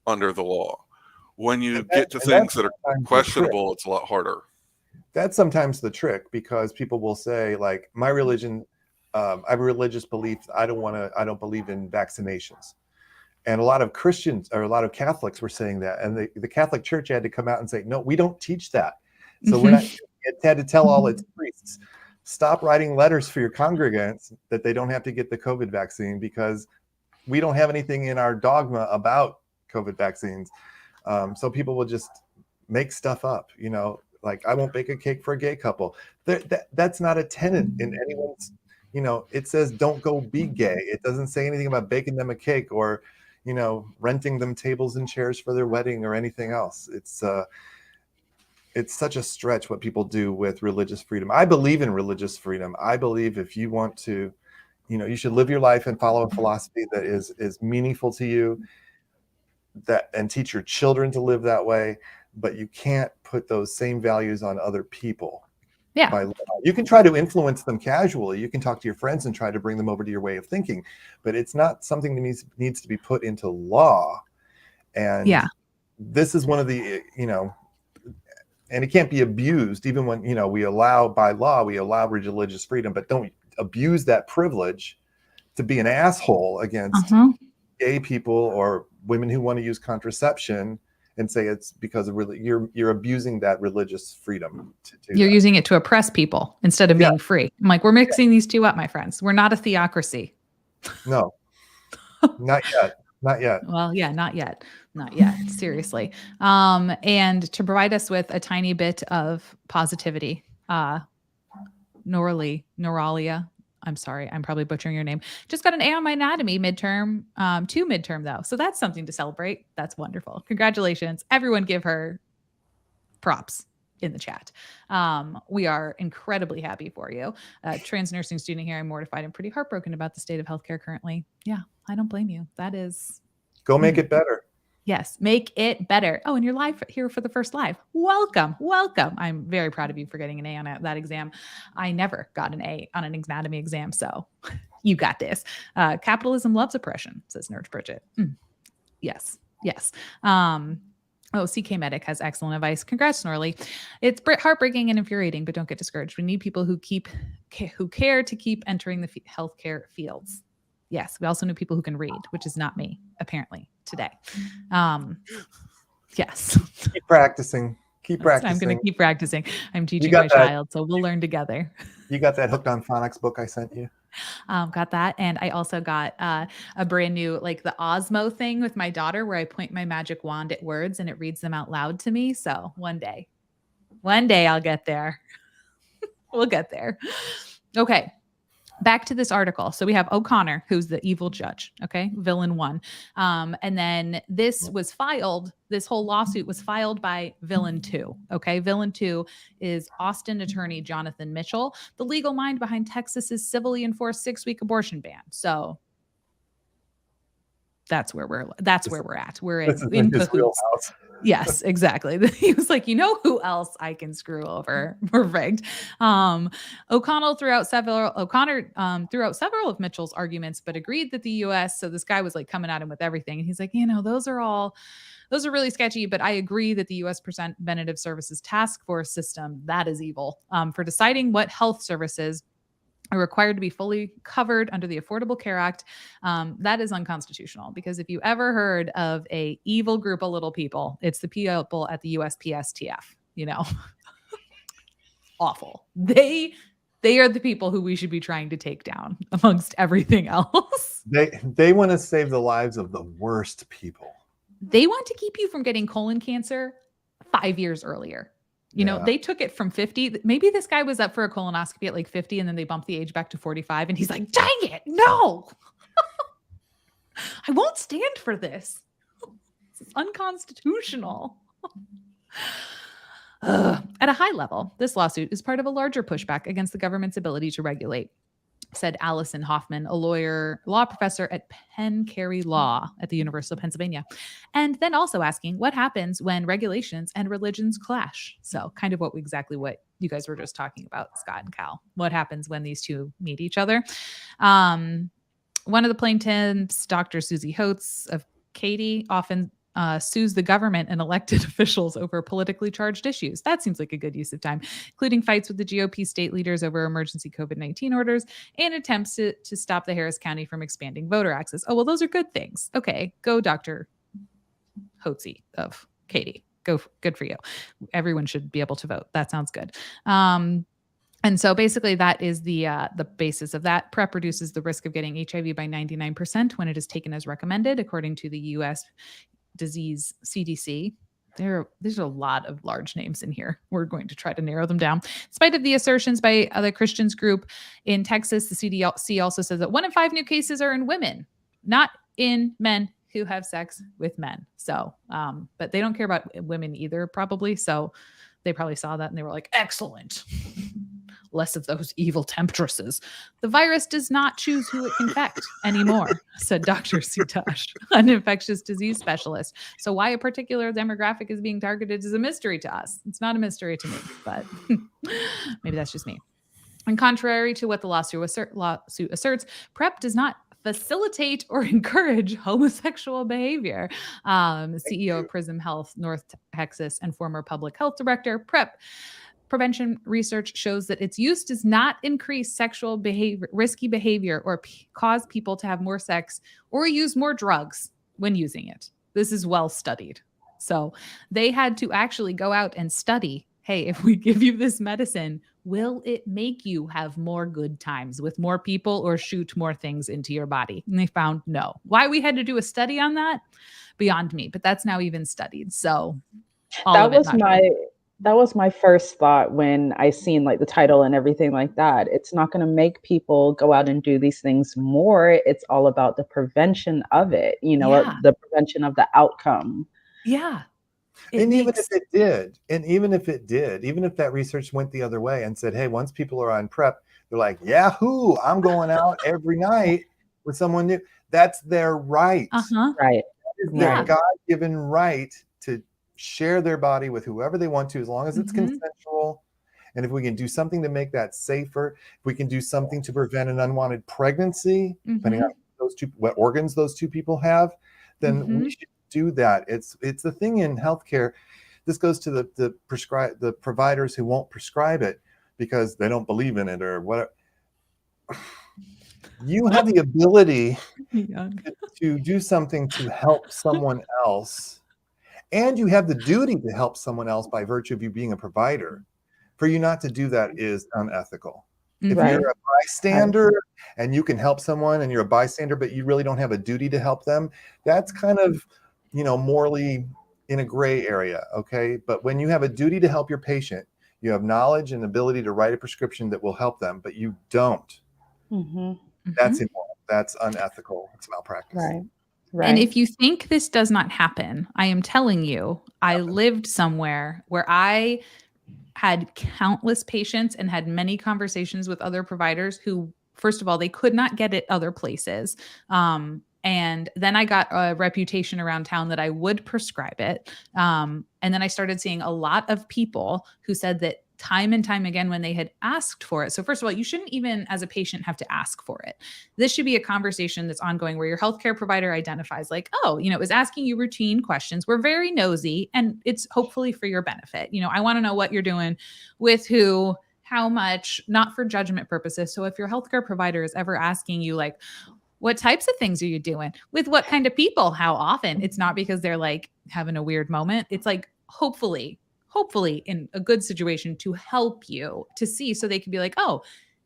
under the law. When you get to things that are questionable, it's a lot harder. That's sometimes the trick, because people will say, like, my religion, I have a religious belief. I don't believe in vaccinations. And a lot of Christians or a lot of Catholics were saying that. And the Catholic Church had to come out and say, no, we don't teach that. So we're not, it had to tell all its priests, stop writing letters for your congregants that they don't have to get the COVID vaccine, because we don't have anything in our dogma about COVID vaccines. So people will just make stuff up, like, I won't bake a cake for a gay couple. That's not a tenet in anyone's, it says don't go be gay. It doesn't say anything about baking them a cake or, renting them tables and chairs for their wedding or anything else. It's such a stretch what people do with religious freedom. I believe in religious freedom. I believe if you want to, you should live your life and follow a philosophy that is meaningful to you, and teach your children to live that way. But you can't put those same values on other people. Yeah. You can try to influence them casually. You can talk to your friends and try to bring them over to your way of thinking, but it's not something that needs to be put into law. And this is one of the, and it can't be abused, even when, we allow, by law, we allow religious freedom, but don't abuse that privilege to be an asshole against gay people or women who want to use contraception and say it's because of you're abusing that religious freedom. You're using it to oppress people instead of being free. I'm like, we're mixing these two up, my friends. We're not a theocracy. No, not yet. Not yet. Well, yeah, not yet. Not yet. Seriously. And to provide us with a tiny bit of positivity, Noralia, I'm sorry, I'm probably butchering your name, just got an A on my anatomy midterm, 2 midterm though. So that's something to celebrate. That's wonderful. Congratulations. Everyone give her props in the chat. We are incredibly happy for you. Trans nursing student here. I'm mortified and pretty heartbroken about the state of healthcare currently. Yeah, I don't blame you. That is. Go make it better. Yes, make it better. Oh, and you're live here for the first live. Welcome. Welcome. I'm very proud of you for getting an A on that exam. I never got an A on an anatomy exam, so you got this. Capitalism loves oppression, says Nerd Bridget. Yes. Yes. CK Medic has excellent advice. Congrats, Norley. It's heartbreaking and infuriating, but don't get discouraged. We need people who care to keep entering the healthcare fields. Yes, we also need people who can read, which is not me, apparently, today. Yes. Keep practicing. Keep practicing. I'm going to keep practicing. I'm teaching my child, so we'll learn together. You got that Hooked on Phonics book I sent you? Got that. And I also got a brand new, like the Osmo thing with my daughter where I point my magic wand at words and it reads them out loud to me. So one day I'll get there. We'll get there. Okay. back to this article. So we have O'Connor, who's the evil judge. Okay. Villain 1. And then this whole lawsuit was filed by Villain 2. Okay. Villain 2 is Austin attorney Jonathan Mitchell, the legal mind behind Texas's civilly enforced 6-week abortion ban. So that's where we're at. We're in cahoots. Yes, exactly. He was like, you know who else I can screw over? Perfect. O'Connor threw out several of Mitchell's arguments, but agreed that the U.S. So this guy was like coming at him with everything, and he's like, those are really sketchy. But I agree that the U.S. Preventative Services Task Force system, that is evil, for deciding what health services are required to be fully covered under the Affordable Care Act. That is unconstitutional, because if you ever heard of a evil group of little people, it's the people at the USPSTF, awful. They are the people who we should be trying to take down amongst everything else. They want to save the lives of the worst people. They want to keep you from getting colon cancer 5 years earlier. They took it from 50. Maybe this guy was up for a colonoscopy at like 50, and then they bumped the age back to 45. And he's like, dang it, no, I won't stand for this. This is unconstitutional. At a high level, this lawsuit is part of a larger pushback against the government's ability to regulate, said Allison Hoffman, a law professor at Penn Carey Law at the University of Pennsylvania. And then also asking what happens when regulations and religions clash. So kind of exactly what you guys were just talking about, Scott and Cal. What happens when these two meet each other? One of the plaintiffs, Dr. Susie Holtz of Katy, often sues the government and elected officials over politically charged issues. That seems like a good use of time, including fights with the GOP state leaders over emergency COVID-19 orders and attempts to stop the Harris County from expanding voter access. Oh, well, those are good things. Okay, go Dr. Hotze of Katy. Go, good for you. Everyone should be able to vote. That sounds good. And so basically that is the basis of that. PrEP reduces the risk of getting HIV by 99% when it is taken as recommended, according to the U.S. Disease CDC. There's a lot of large names in here. We're going to try to narrow them down. In spite of the assertions by other Christians group in Texas, the CDC also says that 1 in 5 new cases are in women, not in men who have sex with men. So, but they don't care about women either, probably. So they probably saw that and they were like, excellent. Less of those evil temptresses. The virus does not choose who it can infect anymore, said Dr. Sutash, an infectious disease specialist. So why a particular demographic is being targeted is a mystery to us. It's not a mystery to me, but maybe that's just me. And contrary to what the lawsuit asserts, PrEP does not facilitate or encourage homosexual behavior. CEO of Prism Health North Texas and former public health director, PrEP prevention research shows that its use does not increase sexual behavior, risky behavior, or cause people to have more sex or use more drugs when using it. This is well studied. So they had to actually go out and study, hey, if we give you this medicine, will it make you have more good times with more people or shoot more things into your body? And they found no. Why we had to do a study on that? Beyond me, but that's now even studied. So that was my first thought when I seen like the title and everything like that. It's not going to make people go out and do these things more. It's all about the prevention of it, the prevention of the outcome. Yeah. Even if that research went the other way and said, hey, once people are on PrEP, they're like, yahoo, I'm going out every night with someone new. That's their right. Right. That is their God-given right to share their body with whoever they want to, as long as it's consensual. And if we can do something to make that safer, if we can do something to prevent an unwanted pregnancy, depending on what organs those two people have, then we should do that. It's the thing in healthcare. This goes to the providers who won't prescribe it because they don't believe in it or whatever. You have the ability to do something to help someone else. And you have the duty to help someone else by virtue of you being a provider. For you not to do that is unethical. If you're a bystander and you can help someone and you're a bystander, but you really don't have a duty to help them, that's kind of, morally in a gray area, okay? But when you have a duty to help your patient, you have knowledge and ability to write a prescription that will help them, but you don't. That's immoral. That's unethical. It's malpractice. Right. And if you think this does not happen, I am telling you, I lived somewhere where I had countless patients and had many conversations with other providers who, first of all, they could not get it other places. And then I got a reputation around town that I would prescribe it. And then I started seeing a lot of people who said that time and time again when they had asked for it. So first of all, you shouldn't even as a patient have to ask for it. This should be a conversation that's ongoing where your healthcare provider identifies like, oh, it was asking you routine questions. We're very nosy and it's hopefully for your benefit. I want to know what you're doing with who, how much, not for judgment purposes. So if your healthcare provider is ever asking you like, what types of things are you doing with what kind of people, how often, it's not because they're like having a weird moment. It's like, hopefully in a good situation to help you to see, so they can be like, oh,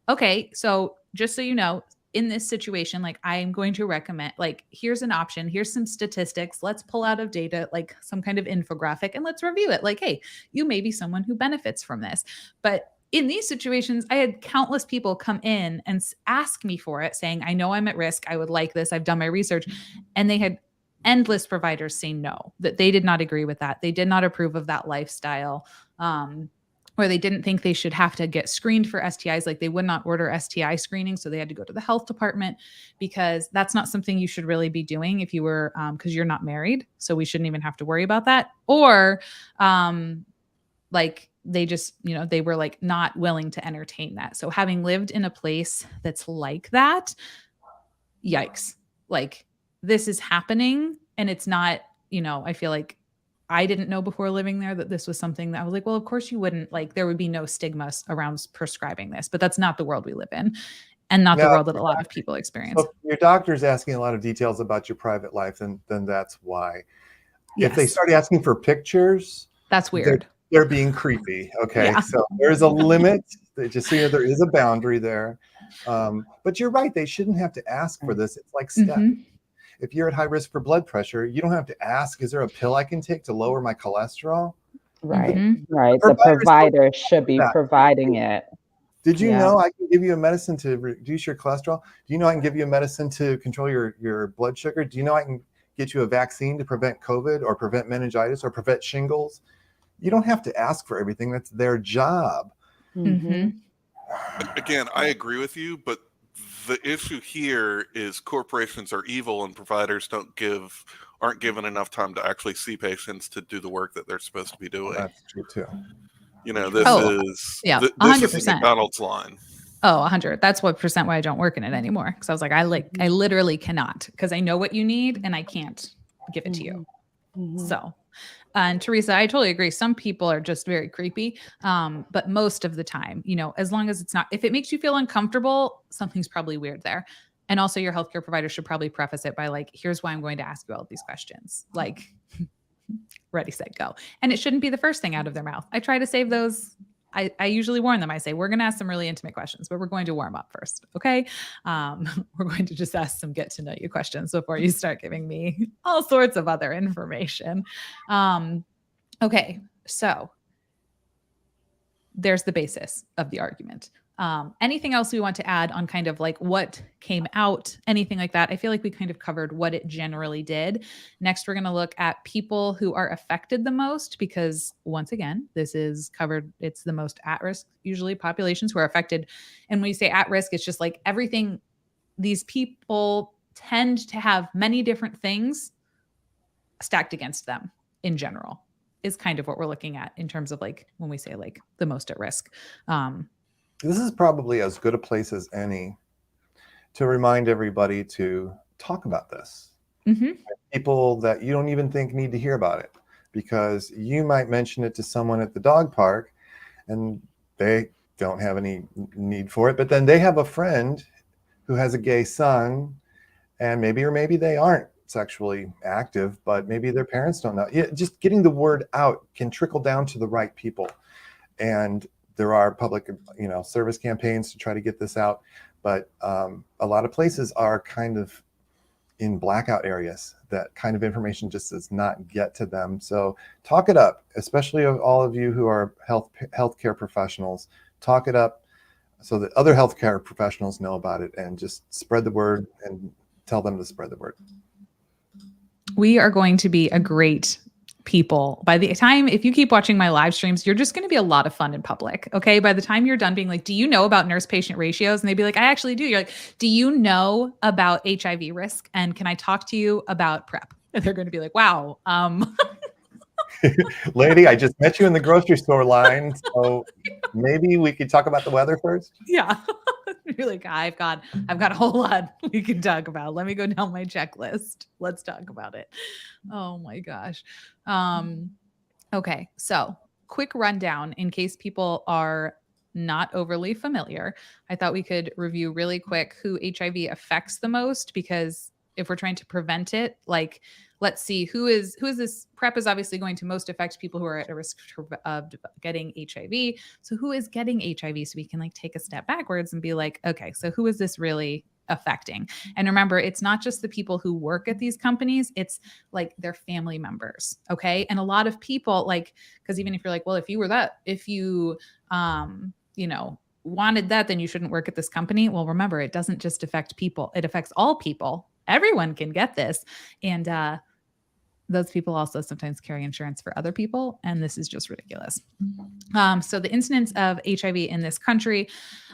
okay. So just so you know, in this situation, like I am going to recommend, like, here's an option, here's some statistics. Let's pull out of data, like some kind of infographic, and let's review it. Like, hey, you may be someone who benefits from this. But in these situations, I had countless people come in and ask me for it, saying, I know I'm at risk. I would like this. I've done my research. And they had endless providers say no, that they did not agree with that. They did not approve of that lifestyle, or they didn't think they should have to get screened for STIs. Like they would not order STI screening. So they had to go to the health department because that's not something you should really be doing if you were, because you're not married. So we shouldn't even have to worry about that. Or like they just, they were like not willing to entertain that. So having lived in a place that's like that, yikes, like this is happening. And it's not, I feel like I didn't know before living there that this was something that I was like, well, of course you wouldn't, like there would be no stigma around prescribing this, but that's not the world we live in and not the world that a lot of people experience. So if your doctor's asking a lot of details about your private life, then that's why. Yes. If they start asking for pictures, that's weird. They're being creepy. Okay. Yeah. So there's a limit. Just so there is a boundary there. But you're right. They shouldn't have to ask for this. It's like step. If you're at high risk for blood pressure, you don't have to ask, is there a pill I can take to lower my cholesterol? Right. Right. The provider should be providing it. Did you know I can give you a medicine to reduce your cholesterol? Do you know I can give you a medicine to control your blood sugar? Do you know I can get you a vaccine to prevent COVID or prevent meningitis or prevent shingles? You don't have to ask for everything. That's their job. Again, I agree with you, but the issue here is corporations are evil and providers aren't given enough time to actually see patients to do the work that they're supposed to be doing. That's true too. This is a McDonald's line. Oh, 100. That's what percent why I don't work in it anymore. Because I was like, I literally cannot, because I know what you need and I can't give it to you. So, and Teresa, I totally agree. Some people are just very creepy. But most of the time, as long as it's not, if it makes you feel uncomfortable, something's probably weird there. And also your healthcare provider should probably preface it by like, here's why I'm going to ask you all these questions. Like ready, set, go. And it shouldn't be the first thing out of their mouth. I try to save those. I usually warn them. I say, we're going to ask some really intimate questions, but we're going to warm up first. Okay. We're going to just ask some get to know you questions before you start giving me all sorts of other information. Okay. So there's the basis of the argument. Anything else we want to add on kind of like what came out, anything like that? I feel like we kind of covered what it generally did. Next, we're going to look at people who are affected the most, because once again, this is covered. It's the most at-risk, usually populations who are affected. And when you say at risk, it's just like everything. These people tend to have many different things stacked against them in general is kind of what we're looking at in terms of like, when we say like the most at risk. This is probably as good a place as any to remind everybody to talk about this. People that you don't even think need to hear about it, because you might mention it to someone at the dog park and they don't have any need for it, but then they have a friend who has a gay son, and maybe they aren't sexually active, but maybe their parents don't know. Yeah, just getting the word out can trickle down to the right people. And there are public, service campaigns to try to get this out, but a lot of places are kind of in blackout areas. That kind of information just does not get to them. So talk it up, especially all of you who are healthcare professionals. Talk it up. so that other healthcare professionals know about it, and just spread the word and tell them to spread the word. We are going to be a great people. By the time, if you keep watching my live streams, you're just going to be a lot of fun in public. Okay. By the time you're done being like, do you know about nurse patient ratios? And they'd be like, I actually do. You're like, do you know about HIV risk? And can I talk to you about PrEP? And they're going to be like, wow. Lady, I just met you in the grocery store line, so maybe we could talk about the weather first. Yeah. You're like, I've got a whole lot we can talk about. Let me go down my checklist. Let's talk about it. Oh my gosh. Okay. So quick rundown in case people are not overly familiar. I thought we could review really quick who HIV affects the most, because if we're trying to prevent it, like, let's see who is this. PrEP is obviously going to most affect people who are at a risk of getting HIV. So who is getting HIV? So we can like take a step backwards and be like, okay, so who is this really affecting? And remember, it's not just the people who work at these companies, it's like their family members. Okay. And a lot of people, like, because even if you're like, well, if you were that, if you, you know, wanted that, then you shouldn't work at this company. Well, remember, it doesn't just affect people, it affects all people. Everyone can get this. And those people also sometimes carry insurance for other people. And this is just ridiculous. So the incidence of HIV in this country,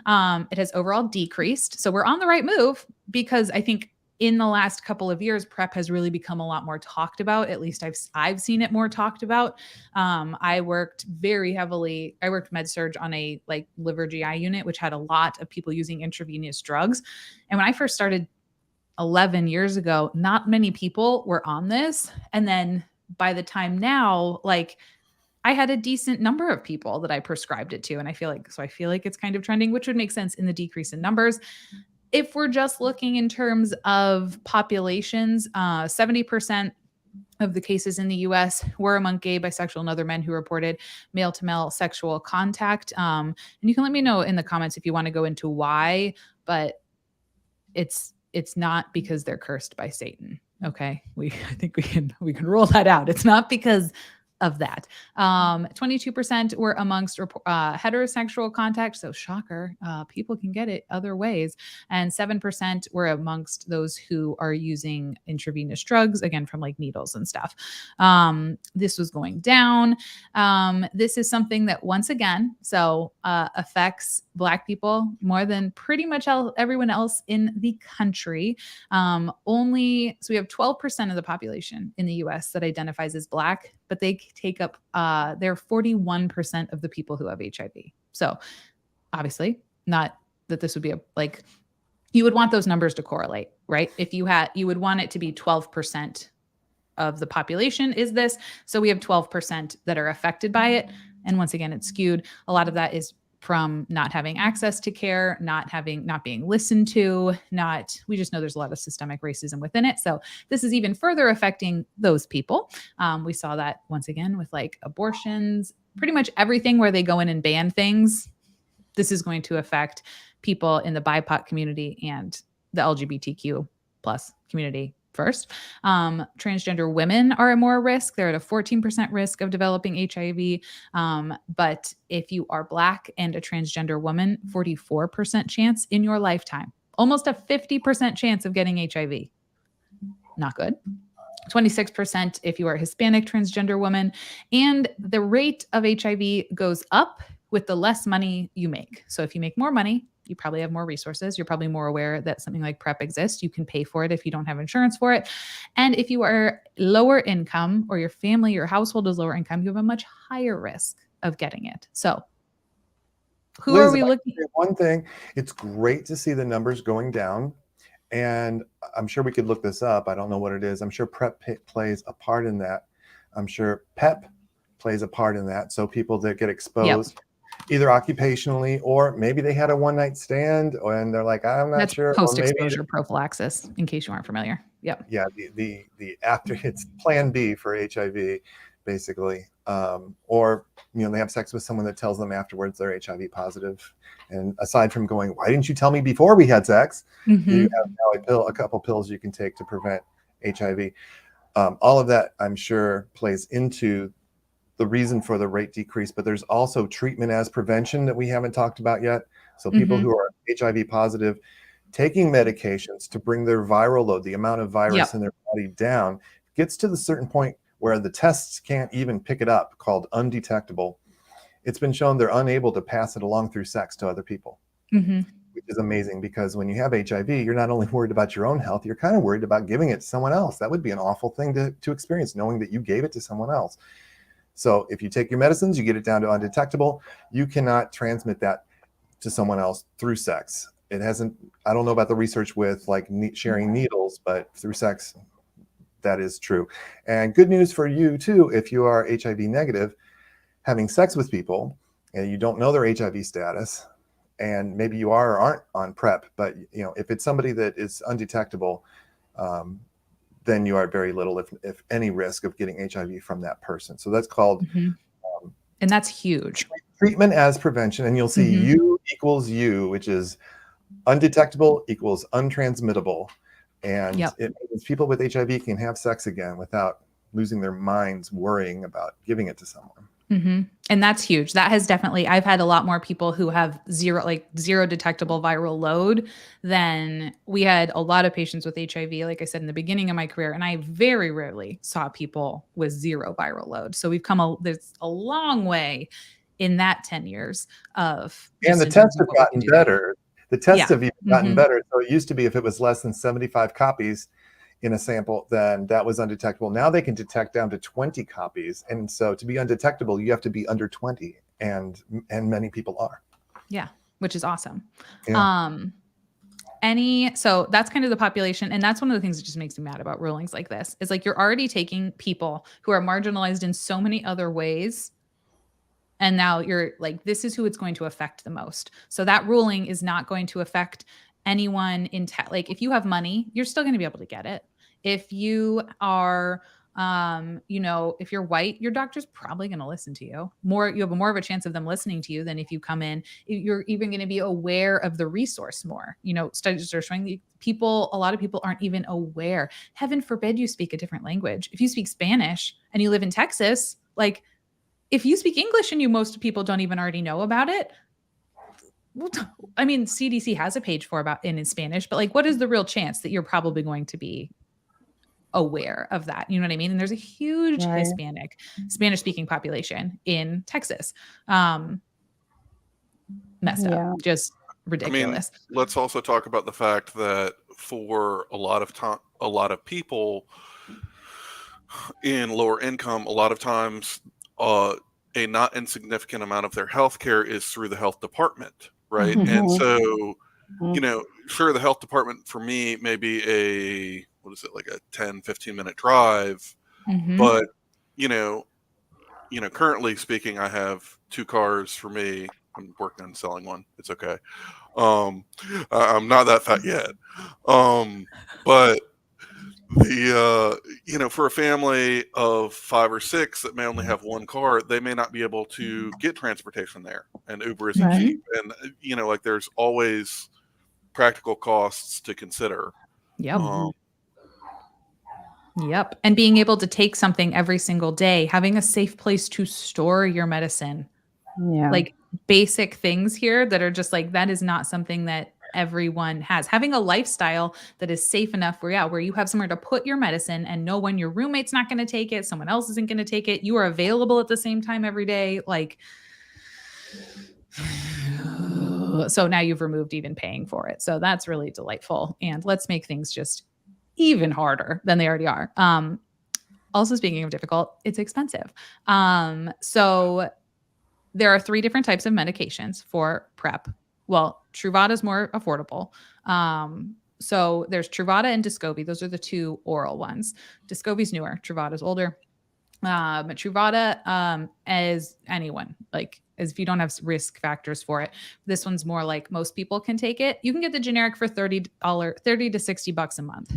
it has overall decreased. So we're on the right move, because I think in the last couple of years, PrEP has really become a lot more talked about. At least I've seen it more talked about. I worked med surg on a like liver GI unit, which had a lot of people using intravenous drugs. And when I first started 11 years ago, not many people were on this. And then by the time now, like, I had a decent number of people that I prescribed it to. And I feel like it's kind of trending, which would make sense in the decrease in numbers. If we're just looking in terms of populations, 70% of the cases in the US were among gay, bisexual, and other men who reported male-to-male sexual contact. And you can let me know in the comments if you want to go into why, but it's not because they're cursed by Satan. Okay. I think we can rule that out. It's not because of that. 22% were amongst heterosexual contact. So shocker, people can get it other ways. And 7% were amongst those who are using intravenous drugs, again, from like needles and stuff. This was going down. This is something that once again, affects Black people more than pretty much everyone else in the country. So we have 12% of the population in the US that identifies as Black, but they take up, they're 41% of the people who have HIV. So obviously not that this would be you would want those numbers to correlate, right? If you would want it to be 12% of the population is this. So we have 12% that are affected by it. And once again, it's skewed. A lot of that is from not having access to care, not being listened to, we just know there's a lot of systemic racism within it. So this is even further affecting those people. We saw that once again with like abortions, pretty much everything where they go in and ban things. This is going to affect people in the BIPOC community and the LGBTQ plus community first. Transgender women are at more risk. They're at a 14% risk of developing HIV. But if you are Black and a transgender woman, 44% chance in your lifetime, almost a 50% chance of getting HIV. Not good. 26% if you are a Hispanic transgender woman. And the rate of HIV goes up with the less money you make. So if you make more money, you probably have more resources. You're probably more aware that something like PrEP exists. You can pay for it if you don't have insurance for it. And if you are lower income, or your family, your household is lower income, you have a much higher risk of getting it. So who Liz, are we looking at? One thing, it's great to see the numbers going down. And I'm sure we could look this up. I don't know what it is. I'm sure PrEP plays a part in that. I'm sure PEP plays a part in that. So people that get exposed, either occupationally, or maybe they had a one-night stand and they're like, I'm not sure. Post-exposure prophylaxis, in case you aren't familiar. Yep. Yeah, the after, it's plan B for HIV, basically. Or they have sex with someone that tells them afterwards they're HIV positive. And aside from going, why didn't you tell me before we had sex? Mm-hmm. You have now a couple pills you can take to prevent HIV. All of that, I'm sure, plays into the reason for the rate decrease, but there's also treatment as prevention that we haven't talked about yet. So people who are HIV positive, taking medications to bring their viral load, the amount of virus in their body down, gets to the certain point where the tests can't even pick it up, called undetectable. It's been shown they're unable to pass it along through sex to other people, which is amazing, because when you have HIV, you're not only worried about your own health, you're kind of worried about giving it to someone else. That would be an awful thing to experience, knowing that you gave it to someone else. So if you take your medicines, you get it down to undetectable, you cannot transmit that to someone else through sex. It hasn't, I don't know about the research with like sharing needles, but through sex, that is true. And good news for you too, if you are HIV negative, having sex with people and you don't know their HIV status, and maybe you are or aren't on PrEP, but you know, if it's somebody that is undetectable, then you are at very little, if any, risk of getting HIV from that person. So that's called, and that's huge. Treatment as prevention. And you'll see U equals U, which is undetectable equals untransmittable. And it means people with HIV can have sex again without losing their minds worrying about giving it to someone. And that's huge. That has definitely, I've had a lot more people who have zero detectable viral load than we had. A lot of patients with HIV, like I said, in the beginning of my career, and I very rarely saw people with zero viral load. So we've come there's a long way in that 10 years of. And the tests have gotten better. The tests have even gotten better. So it used to be if it was less than 75 copies in a sample, then that was undetectable. Now they can detect down to 20 copies. And so to be undetectable, you have to be under 20, and many people are. Yeah, which is awesome. Yeah. So that's kind of the population. And that's one of the things that just makes me mad about rulings like this, is like, you're already taking people who are marginalized in so many other ways. And now you're like, this is who it's going to affect the most. So that ruling is not going to affect anyone like, if you have money, you're still going to be able to get it. If you are, if you're white, your doctor's probably going to listen to you more. You have more of a chance of them listening to you than if you come in. You're even going to be aware of the resource more. Studies are showing that a lot of people aren't even aware. Heaven forbid you speak a different language. If you speak Spanish and you live in Texas, like, if you speak English and most people don't even already know about it, I mean, CDC has a page in Spanish, but like, what is the real chance that you're probably going to be aware of that? You know what I mean? And there's a huge Hispanic Spanish speaking population in Texas. Messed up, just ridiculous. I mean, let's also talk about the fact that for a lot of people in lower income, a lot of times, a not insignificant amount of their health care is through the health department, right? And so, sure, the health department for me may be like a 10, 15-minute drive, but, currently speaking, I have 2 cars for me. I'm working on selling one. It's okay. I'm not that fat yet. But for a family of 5 or 6 that may only have 1 car, they may not be able to get transportation there, and Uber isn't cheap. And like, there's always practical costs to consider. Yep. And being able to take something every single day, having a safe place to store your medicine. Like, basic things here that are just like, that is not something that everyone has. Having a lifestyle that is safe enough where you have somewhere to put your medicine and know when your roommate's not going to take it, someone else isn't going to take it, you are available at the same time every day. Like, so now you've removed even paying for it. So that's really delightful. And let's make things just even harder than they already are. Also, speaking of difficult, it's expensive. So there are 3 different types of medications for PrEP. Well, Truvada is more affordable. So there's Truvada and Descovy. Those are the 2 oral ones. Descovy's newer. Truvada's older. Truvada, as anyone, like, as if you don't have risk factors for it, this one's more like most people can take it. You can get the generic for $30 to $60 a month.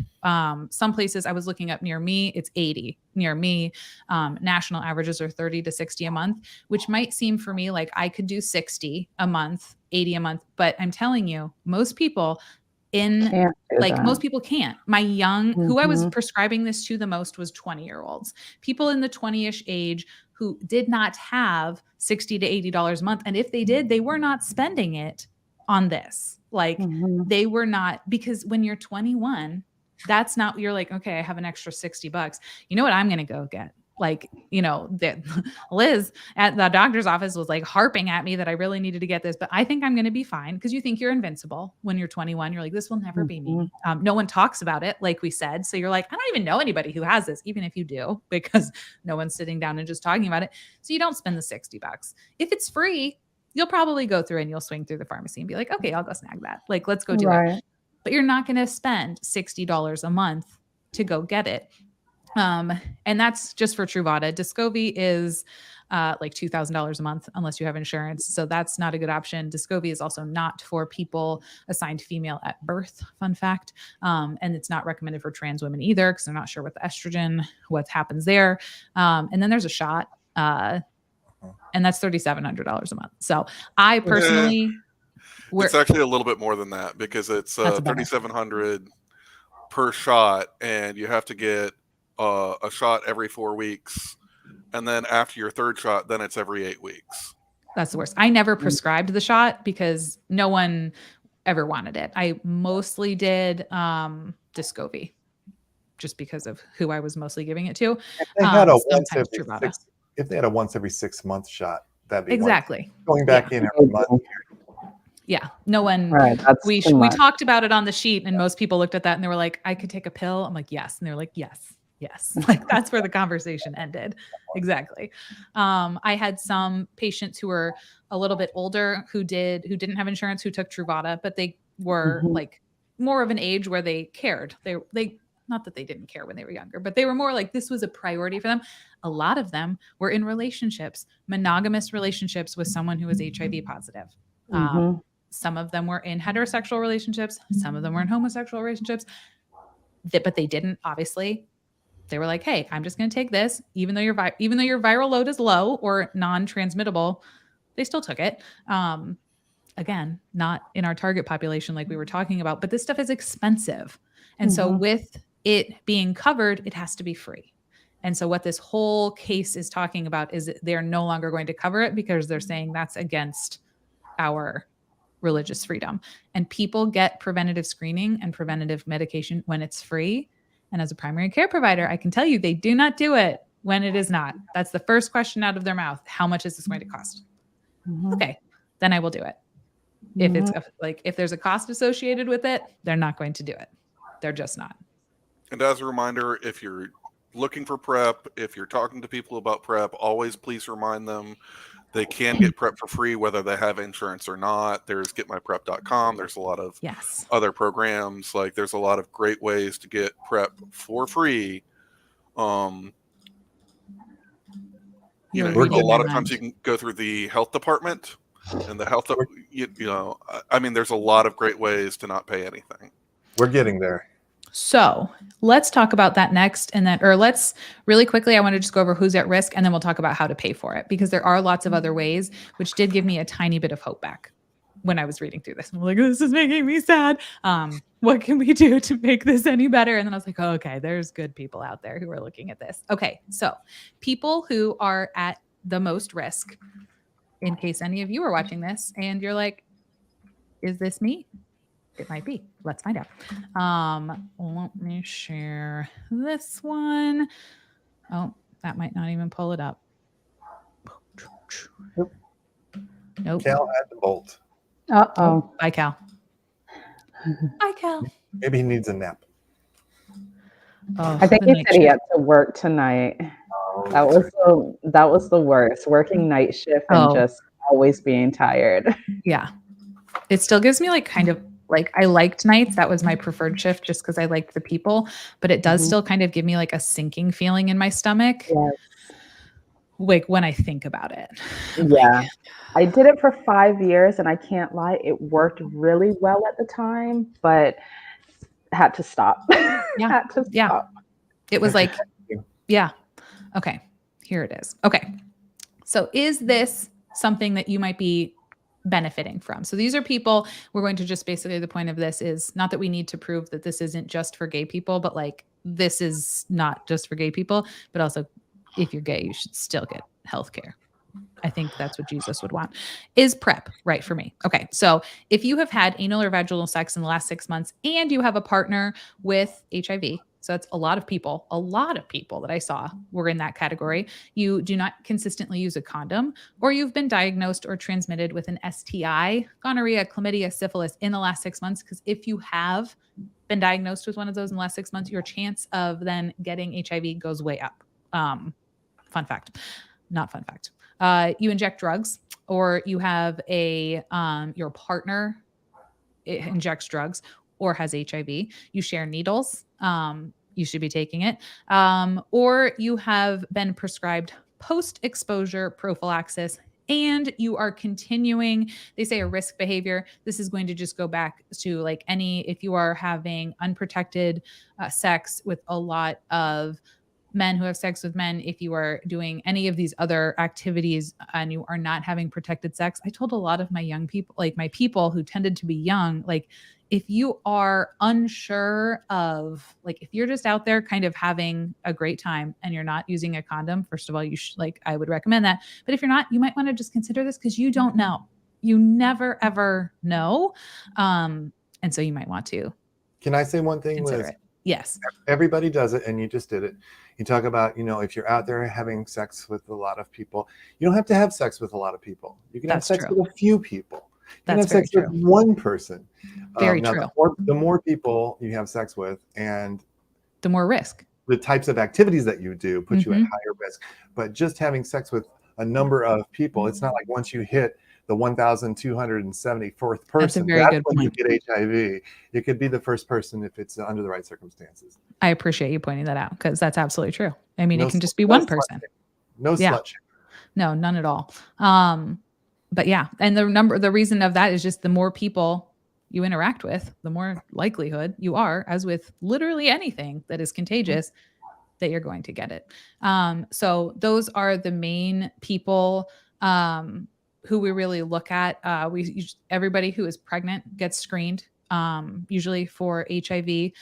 Some places I was looking up near me, it's $80 near me. National averages are $30 to $60 a month, which might seem for me like I could do $60 a month, $80 a month. But I'm telling you, most people most people can't. Who I was prescribing this to the most was 20-year-olds, people in the 20-ish age who did not have $60 to $80 a month. And if they did, they were not spending it on this. Like they were not, because when you're 21, that's not, you're like, okay, I have an extra $60. You know what I'm going to go get? Like, you know, Liz at the doctor's office was like harping at me that I really needed to get this, but I think I'm going to be fine, because you think you're invincible when you're 21. You're like, this will never be me. No one talks about it, like we said. So you're like, I don't even know anybody who has this, even if you do, because no one's sitting down and just talking about it. So you don't spend the $60. If it's free, you'll probably go through and you'll swing through the pharmacy and be like, okay, I'll go snag that. Like, let's go do it. But you're not going to spend $60 a month to go get it. And that's just for Truvada. Descovy is like $2,000 a month unless you have insurance. So that's not a good option. Descovy is also not for people assigned female at birth, fun fact. And it's not recommended for trans women either, because they're not sure what the estrogen, what happens there. And then there's a shot, and that's $3,700 a month. So I personally... It's actually a little bit more than that, because it's $3,700 per shot, and you have to get a shot every 4 weeks, and then after your third shot, then it's every 8 weeks. That's the worst. I never prescribed the shot because no one ever wanted it. I mostly did Descovy, just because of who I was mostly giving it to. If they had a once every 6 month shot, that'd be exactly going back in every month. Yeah, no one. Right, we talked about it on the sheet, and most people looked at that and they were like, "I could take a pill." I'm like, "Yes," and they were like, "Yes." Like that's where the conversation ended. Exactly. I had some patients who were a little bit older who didn't have insurance, who took Truvada, but they were like more of an age where they cared. They not that they didn't care when they were younger, but they were more like this was a priority for them. A lot of them were in relationships, monogamous relationships with someone who was HIV positive. Some of them were in heterosexual relationships. Some of them were in homosexual relationships, but they didn't, obviously. They were like, hey, I'm just going to take this. Even though your viral load is low or non-transmittable, they still took it. Again, not in our target population like we were talking about, but this stuff is expensive. And so with it being covered, it has to be free. And so what this whole case is talking about is they're no longer going to cover it because they're saying that's against our religious freedom. And people get preventative screening and preventative medication when it's free. And as a primary care provider, I can tell you they do not do it when it is not. That's the first question out of their mouth. How much is this going to cost? Okay, then I will do it. If it's if there's a cost associated with it, they're not going to do it. They're just not. And as a reminder, if you're looking for PrEP, if you're talking to people about PrEP, always please remind them they can get PrEP for free, whether they have insurance or not. There's getmyprep.com. There's a lot of other programs. Like there's a lot of great ways to get PrEP for free. A lot of times you can go through the health department, and the health, I mean, there's a lot of great ways to not pay anything. We're getting there. So let's talk about that next. Or let's really quickly, I want to just go over who's at risk, and then we'll talk about how to pay for it, because there are lots of other ways, which did give me a tiny bit of hope back when I was reading through this. I'm like, this is making me sad. What can we do to make this any better? And then I was like, oh, okay, there's good people out there who are looking at this. Okay, so people who are at the most risk, in case any of you are watching this and you're like, is this me? It might be. Let's find out. Let me share this one. Oh, that might not even pull it up. Nope. Cal had to bolt. Uh-oh. Bye, Cal. Bye, Cal. Maybe he needs a nap. Oh, I think he said he had to work tonight. That was the worst. Working night shift and just always being tired. Yeah. It still gives me kind of I liked nights. That was my preferred shift just because I liked the people, but it does still kind of give me a sinking feeling in my stomach. Yes. When I think about it. Yeah. I did it for 5 years, and I can't lie, it worked really well at the time, but had to stop. Yeah. Yeah. It was yeah. Okay. Here it is. Okay. So is this something that you might be benefiting from? So these are people, we're going to just basically, the point of this is not that we need to prove that this isn't just for gay people, but this is not just for gay people, but also if you're gay, you should still get healthcare. I think that's what Jesus would want. Is PrEP right for me? Okay. So if you have had anal or vaginal sex in the last 6 months and you have a partner with HIV, so that's a lot of people that I saw were in that category. You do not consistently use a condom, or you've been diagnosed or transmitted with an STI, gonorrhea, chlamydia, syphilis in the last 6 months. Because if you have been diagnosed with one of those in the last 6 months, your chance of then getting HIV goes way up. Fun fact, not fun fact. You inject drugs, or you have your partner injects drugs or has HIV. You share needles. You should be taking it. Or you have been prescribed post-exposure prophylaxis and you are continuing, they say a risk behavior. This is going to just go back to like if you are having unprotected sex with a lot of men who have sex with men, if you are doing any of these other activities and you are not having protected sex. I told a lot of my young people, like my people who tended to be young, like if you are unsure of, like if you're just out there kind of having a great time and you're not using a condom, first of all, you should, I would recommend that. But if you're not, you might want to just consider this because you don't know. You never, ever know. And so you might want to. Can I say one thing? Consider it. Yes. Everybody does it, and you just did it. You talk about, if you're out there having sex with a lot of people, you don't have to have sex with a lot of people. You can have sex with a few people. You can have sex with one person. Very true. The more people you have sex with, and the more risk. The types of activities that you do put you at higher risk. But just having sex with a number of people, it's not like once you hit the 1,274th person, that's when you get HIV. You could be the first person if it's under the right circumstances. I appreciate you pointing that out because that's absolutely true. I mean, it can just be one person. No slut shame. No, none at all. But yeah, and the reason of that is just the more people you interact with, the more likelihood you are, as with literally anything that is contagious, that you're going to get it. So those are the main people who we really look at. Everybody who is pregnant gets screened, usually for HIV,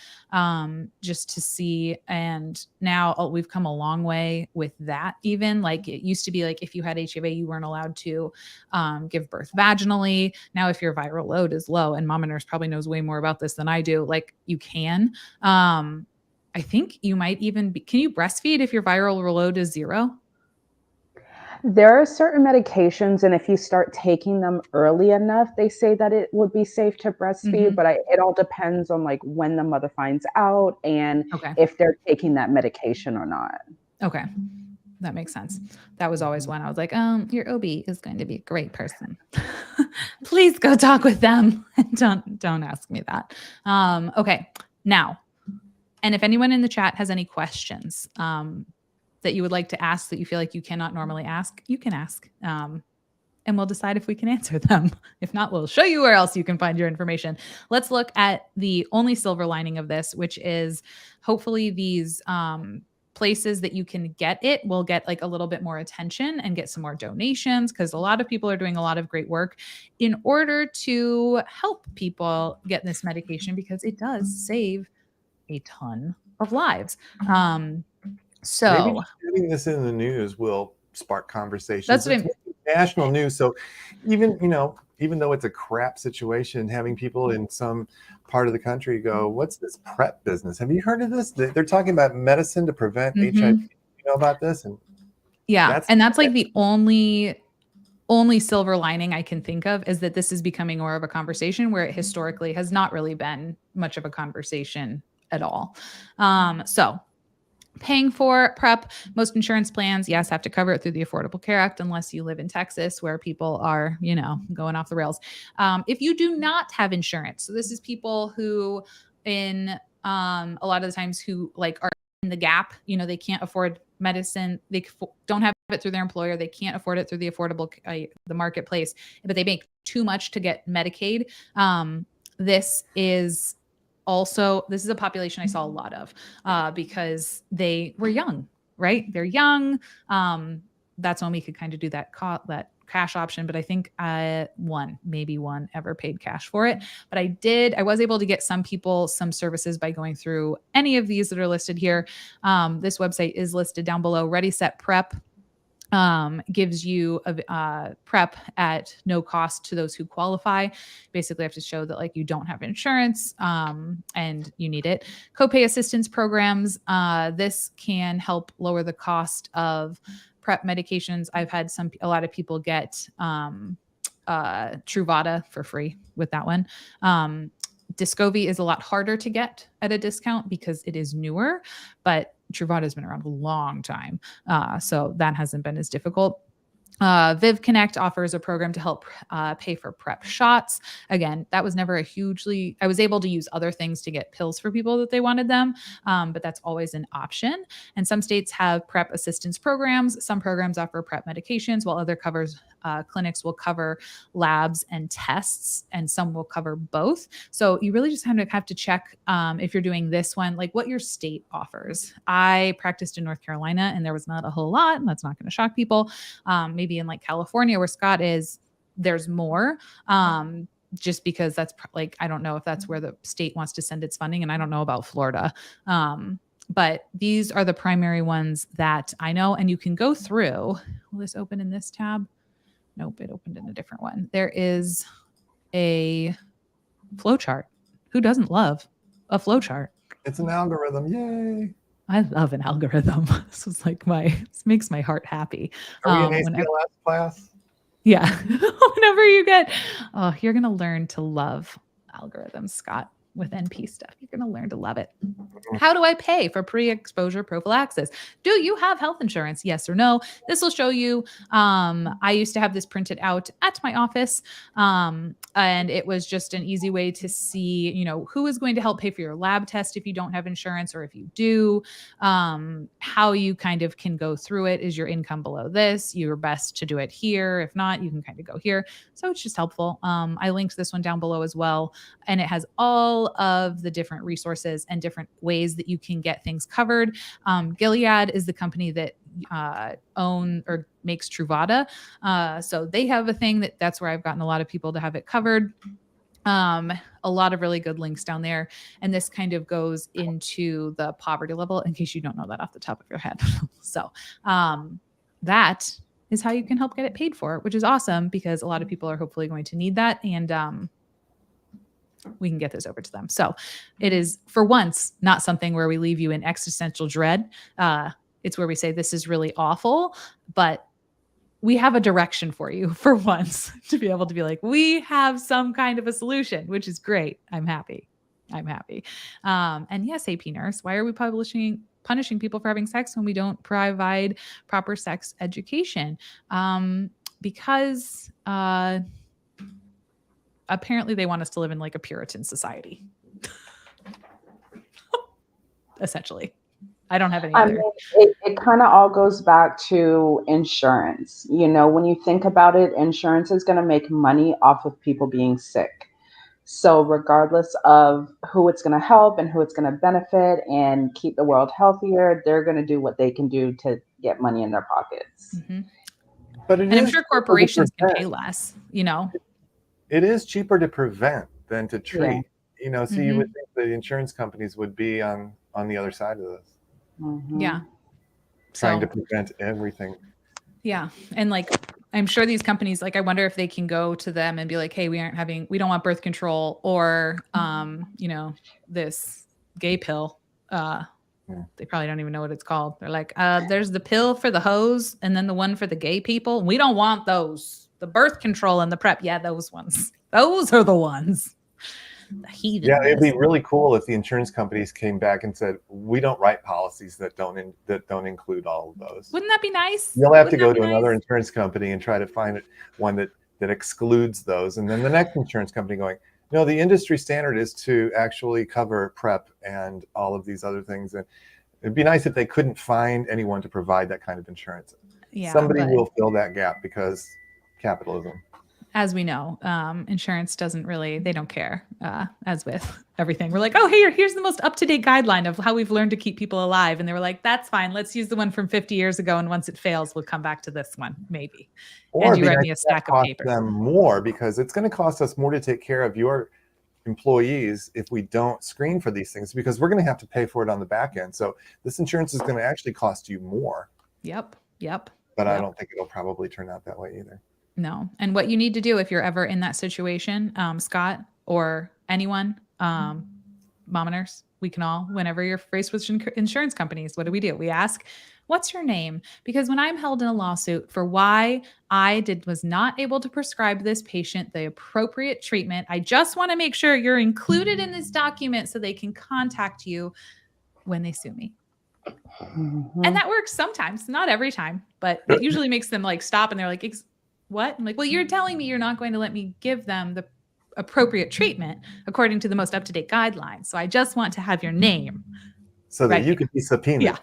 just to see. And now we've come a long way with that. Even like it used to be like if you had HIV, you weren't allowed to give birth vaginally. Now, if your viral load is low, and Mama Nurse probably knows way more about this than I do, like you can. I think you might even can you breastfeed if your viral load is 0? There are certain medications, and if you start taking them early enough, they say that it would be safe to breastfeed, but it all depends on like when the mother finds out and if they're taking that medication or not. Okay. That makes sense. That was always one I was like, your OB is going to be a great person. Please go talk with them. Don't ask me that. Okay. Now, and if anyone in the chat has any questions, that you would like to ask that you feel like you cannot normally ask, you can ask. And we'll decide if we can answer them. If not, we'll show you where else you can find your information. Let's look at the only silver lining of this, which is hopefully these places that you can get it will get like a little bit more attention and get some more donations, because a lot of people are doing a lot of great work in order to help people get this medication, because it does save a ton of lives. So maybe getting this in the news will spark conversations. That's what national news. So even though it's a crap situation, having people in some part of the country go, what's this PrEP business? Have you heard of this? They're talking about medicine to prevent HIV. You know about this? And that's like the only silver lining I can think of, is that this is becoming more of a conversation where it historically has not really been much of a conversation at all. So paying for PrEP, most insurance plans, yes, have to cover it through the Affordable Care Act, unless you live in Texas where people are, going off the rails. If you do not have insurance, so this is people who a lot of the times who like are in the gap, they can't afford medicine. They don't have it through their employer. They can't afford it through the the marketplace, but they make too much to get Medicaid. This is a population I saw a lot of because they were young, right? They're young. That's when we could kind of do that cash option. But I think maybe one ever paid cash for it. But I was able to get some people some services by going through any of these that are listed here. This website is listed down below, Ready Set PrEP. gives you a PrEP at no cost to those who qualify. Basically, you have to show that like you don't have insurance and you need it. Copay assistance programs. This can help lower the cost of PrEP medications. I've had a lot of people get Truvada for free with that one. Descovy is a lot harder to get at a discount because it is newer, but Truvada has been around a long time. So that hasn't been as difficult. Viv Connect offers a program to help pay for PrEP shots. Again, that was never I was able to use other things to get pills for people that they wanted them, but that's always an option. And some states have PrEP assistance programs. Some programs offer PrEP medications, while other clinics will cover labs and tests, and some will cover both. So you really just have to check if you're doing this one, like what your state offers. I practiced in North Carolina and there was not a whole lot, and that's not going to shock people. Maybe in like California where Scott is, there's more. Just because that's like, I don't know if that's where the state wants to send its funding, and I don't know about Florida. But these are the primary ones that I know, and you can go through. Will this open in this tab? Nope, it opened in a different one. There is a flow chart. Who doesn't love a flow chart? It's an algorithm. Yay. I love an algorithm. This is like this makes my heart happy. Are we in ACLS class? Yeah. Whenever you're going to learn to love algorithms, Scott. With NP stuff, you're going to learn to love it. How do I pay for pre-exposure prophylaxis? Do you have health insurance? Yes or no? This will show you. I used to have this printed out at my office, and it was just an easy way to see, who is going to help pay for your lab test if you don't have insurance, or if you do, how you kind of can go through it. Is your income below this? You're best to do it here. If not, you can kind of go here. So it's just helpful. I linked this one down below as well, and it has all of the different resources and different ways that you can get things covered. Gilead is the company that makes Truvada. So they have a thing that's where I've gotten a lot of people to have it covered. A lot of really good links down there. And this kind of goes into the poverty level, in case you don't know that off the top of your head. So that is how you can help get it paid for, which is awesome, because a lot of people are hopefully going to need that. And we can get this over to them. So it is, for once, not something where we leave you in existential dread. It's where we say, this is really awful, but we have a direction for you for once, to be able to be like, we have some kind of a solution, which is great. I'm happy. And yes, AP nurse, why are we punishing people for having sex when we don't provide proper sex education? Because apparently they want us to live in like a Puritan society. Essentially. I don't have any other. It kind of all goes back to insurance. When you think about it, insurance is going to make money off of people being sick. So regardless of who it's going to help and who it's going to benefit and keep the world healthier, they're going to do what they can do to get money in their pockets. Mm-hmm. And I'm sure corporations can pay less, It is cheaper to prevent than to treat. So you would think the insurance companies would be on the other side of this. Mm-hmm. Yeah. Trying to prevent everything. Yeah. And like, I'm sure these companies, like, I wonder if they can go to them and be like, hey, we don't want birth control or, this gay pill. They probably don't even know what it's called. They're like, there's the pill for the hoes and then the one for the gay people. We don't want those. The birth control and the PrEP. Yeah, those ones. Those are the ones. Yeah, it'd be really cool if the insurance companies came back and said, we don't write policies that don't include all of those. Wouldn't that be nice? You'll have to go to another insurance company and try to find one that excludes those. And then the next insurance company going, no, the industry standard is to actually cover PrEP and all of these other things. And it'd be nice if they couldn't find anyone to provide that kind of insurance. Yeah, somebody will fill that gap, because capitalism. As we know, insurance they don't care, as with everything. We're like, oh, here's the most up-to-date guideline of how we've learned to keep people alive. And they were like, that's fine. Let's use the one from 50 years ago. And once it fails, we'll come back to this one, maybe. Or and you write me a stack of paper. Them more, because it's going to cost us more to take care of your employees if we don't screen for these things, because we're going to have to pay for it on the back end. So this insurance is going to actually cost you more. Yep. but I don't think it'll probably turn out that way either. No. And what you need to do if you're ever in that situation, Scott, or anyone, mom and nurse, we can all, whenever you're faced with insurance companies, what do? We ask, what's your name? Because when I'm held in a lawsuit for why I was not able to prescribe this patient the appropriate treatment, I just want to make sure you're included in this document so they can contact you when they sue me. Mm-hmm. And that works sometimes, not every time, but it usually makes them like stop and they're like, what? I'm like, well, you're telling me you're not going to let me give them the appropriate treatment according to the most up-to-date guidelines. So I just want to have your name. So that you can be subpoenaed. Yeah.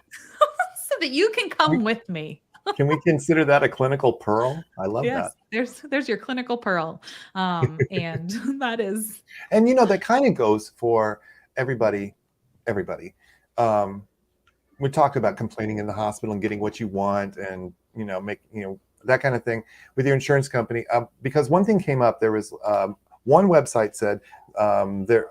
So that you can come with me. Can we consider that a clinical pearl? I love that. There's your clinical pearl. And that is. And, that kind of goes for everybody. We talk about complaining in the hospital and getting what you want and, that kind of thing with your insurance company. Because one thing came up, there was one website said it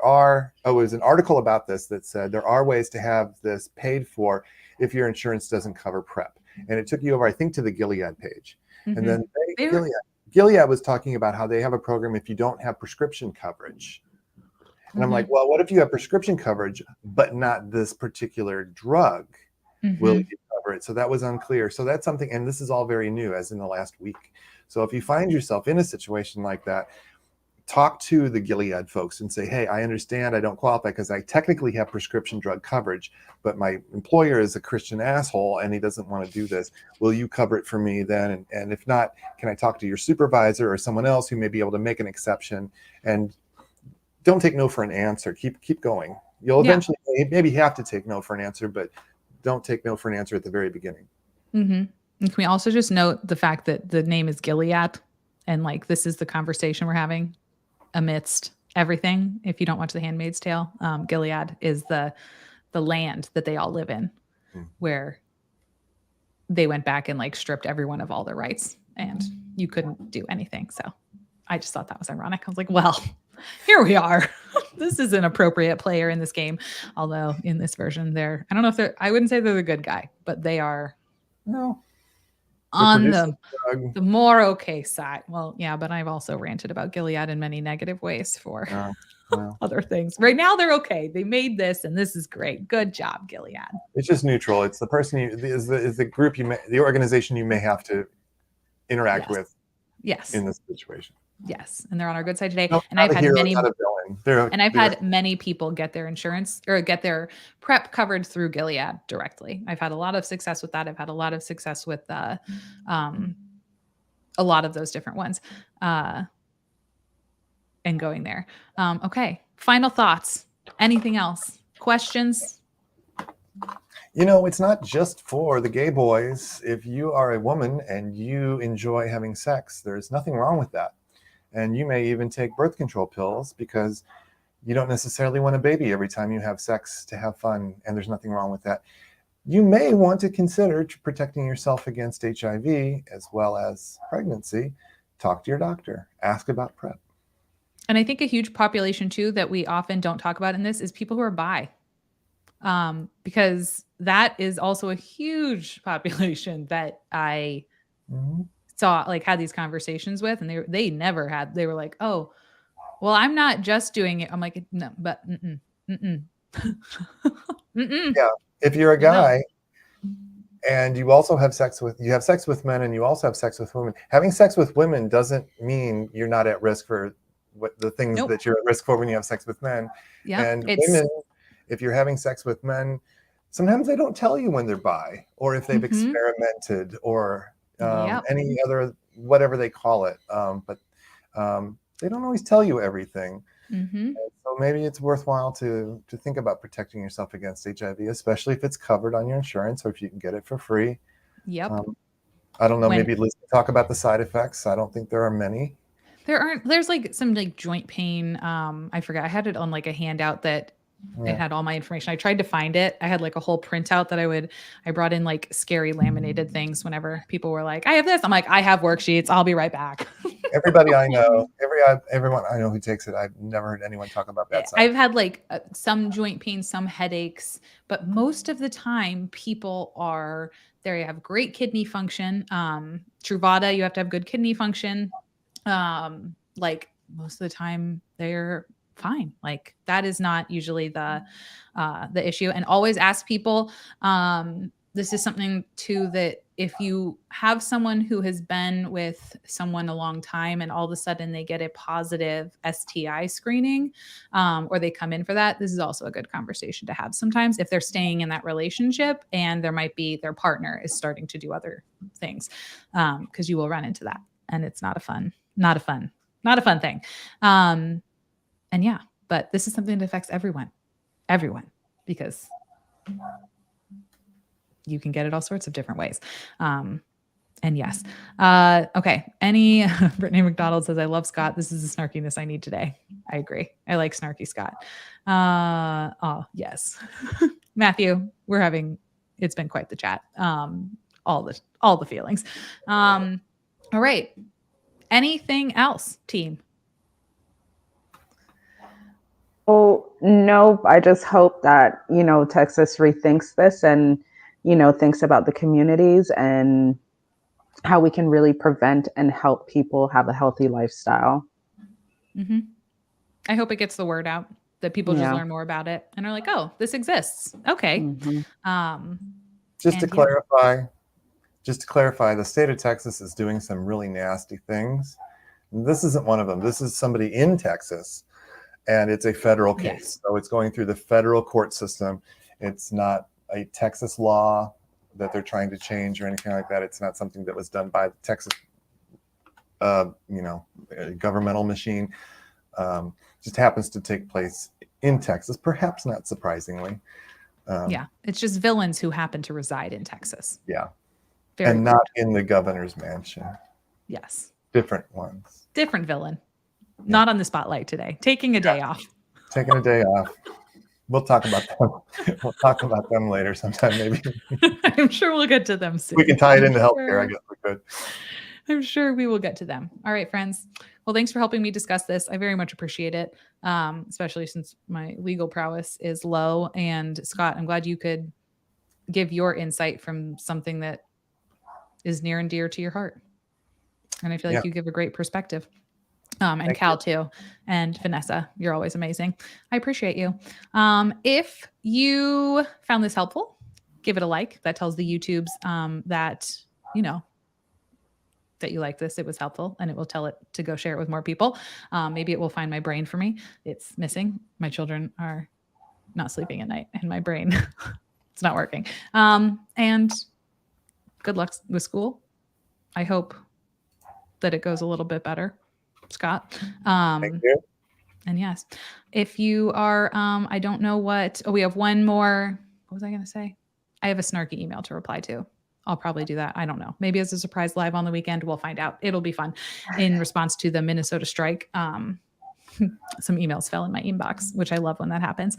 was an article about this that said there are ways to have this paid for if your insurance doesn't cover PrEP. And it took you over, I think, to the Gilead page. Mm-hmm. And then Gilead was talking about how they have a program if you don't have prescription coverage. And I'm like, well, what if you have prescription coverage, but not this particular drug? Mm-hmm. Will you cover it? So that was unclear. So that's something, and this is all very new, as in the last week. So if you find yourself in a situation like that, talk to the Gilead folks and say, hey, I understand I don't qualify because I technically have prescription drug coverage, but my employer is a Christian asshole and he doesn't want to do this. Will you cover it for me then? And if not, can I talk to your supervisor or someone else who may be able to make an exception? And don't take no for an answer. Keep going. You'll eventually maybe have to take no for an answer, but don't take no for an answer at the very beginning. Mm-hmm. And can we also just note the fact that the name is Gilead and like this is the conversation we're having amidst everything. If you don't watch The Handmaid's Tale, Gilead is the land that they all live in, where they went back and like stripped everyone of all their rights and you couldn't do anything. So I just thought that was ironic. I was like, well, here we are. This is an appropriate player in this game. Although in this version, I don't know if I wouldn't say they're the good guy, but they are on the more okay side. Well, yeah, but I've also ranted about Gilead in many negative ways for other things. Right now, they're okay. They made this, and this is great. Good job, Gilead. It's just neutral. It's the person is the group the organization you may have to interact with. Yes. In this situation. Yes, and they're on our good side today. No, and I've had many, I've had many people get their insurance or get their PrEP covered through Gilead directly. I've had a lot of success with that. I've had a lot of success with a lot of those different ones, and going there. Okay, final thoughts. Anything else? Questions? It's not just for the gay boys. If you are a woman and you enjoy having sex, there's nothing wrong with that. And you may even take birth control pills because you don't necessarily want a baby every time you have sex to have fun, and there's nothing wrong with that. You may want to consider protecting yourself against HIV as well as pregnancy. Talk to your doctor. Ask about PrEP. And I think a huge population too that we often don't talk about in this is people who are bi. Because that is also a huge population that I saw, like had these conversations with, and they never had, they were like, oh, well, I'm not just doing it. I'm like, no, but yeah. If you're a guy and you also have sex with men and you also have sex with women, having sex with women doesn't mean you're not at risk for the things that you're at risk for when you have sex with men. Yeah. And women, if you're having sex with men, sometimes they don't tell you when they're bi or if they've experimented or any other, whatever they call it. But they don't always tell you everything. So maybe it's worthwhile to think about protecting yourself against HIV, especially if it's covered on your insurance or if you can get it for free. Yep. I don't know. Maybe let's talk about the side effects. I don't think there are many. There's like some like joint pain. I forgot. I had it on like a handout that it had all my information. I tried to find it. I had like a whole printout that I brought in like scary laminated things whenever people were like, I have this. I'm like, I have worksheets. I'll be right back. Everybody I know, everyone I know who takes it, I've never heard anyone talk about bad side. I've had like some joint pain, some headaches, but most of the time people they have great kidney function. Truvada, you have to have good kidney function. Like most of the time they're fine. Like that is not usually the issue. And always ask people, this is something too, that if you have someone who has been with someone a long time and all of a sudden they get a positive STI screening, or they come in for that, this is also a good conversation to have sometimes if they're staying in that relationship and there might be their partner is starting to do other things, because you will run into that and it's not a fun thing. And yeah, but this is something that affects everyone, because you can get it all sorts of different ways. And yes. Okay. Brittany McDonald says, I love Scott. This is the snarkiness I need today. I agree. I like snarky Scott. Oh yes. Matthew, it's been quite the chat. All the feelings. All right. Anything else, team? Oh, no, I just hope that, Texas rethinks this and, thinks about the communities and how we can really prevent and help people have a healthy lifestyle. Mm-hmm. I hope it gets the word out, that people just learn more about it and are like, oh, this exists. Okay. Mm-hmm. Just to clarify, the state of Texas is doing some really nasty things. This isn't one of them. This is somebody in Texas, and it's a federal case. Yes. So it's going through the federal court system. It's not a Texas law that they're trying to change or anything like that. It's not something that was done by the Texas, governmental machine. Just happens to take place in Texas, perhaps not surprisingly. It's just villains who happen to reside in Texas. Yeah. Very and not in the governor's mansion. Yes. Different ones. Different villain. Yeah. Not on the spotlight today. Taking a day off. Taking a day off. We'll talk about them. We'll talk about them later sometime, maybe. I'm sure we'll get to them soon. We can tie it into healthcare, I guess we could. I'm sure we will get to them. All right, friends. Well, thanks for helping me discuss this. I very much appreciate it, especially since my legal prowess is low. And Scott, I'm glad you could give your insight from something that is near and dear to your heart. And I feel like you give a great perspective. And Thank Cal you. Too. And Vanessa, you're always amazing. I appreciate you. If you found this helpful, give it a like. That tells the YouTubes that, that you like this, it was helpful, and it will tell it to go share it with more people. Maybe it will find my brain for me. It's missing. My children are not sleeping at night and my brain, it's not working. And good luck with school. I hope that it goes a little bit better, Scott. Thank you. And yes, if you are, I don't know we have one more, what was I going to say? I have a snarky email to reply to. I'll probably do that. I don't know. Maybe as a surprise live on the weekend, we'll find out. It'll be fun. In response to the Minnesota strike, some emails fell in my inbox, which I love when that happens.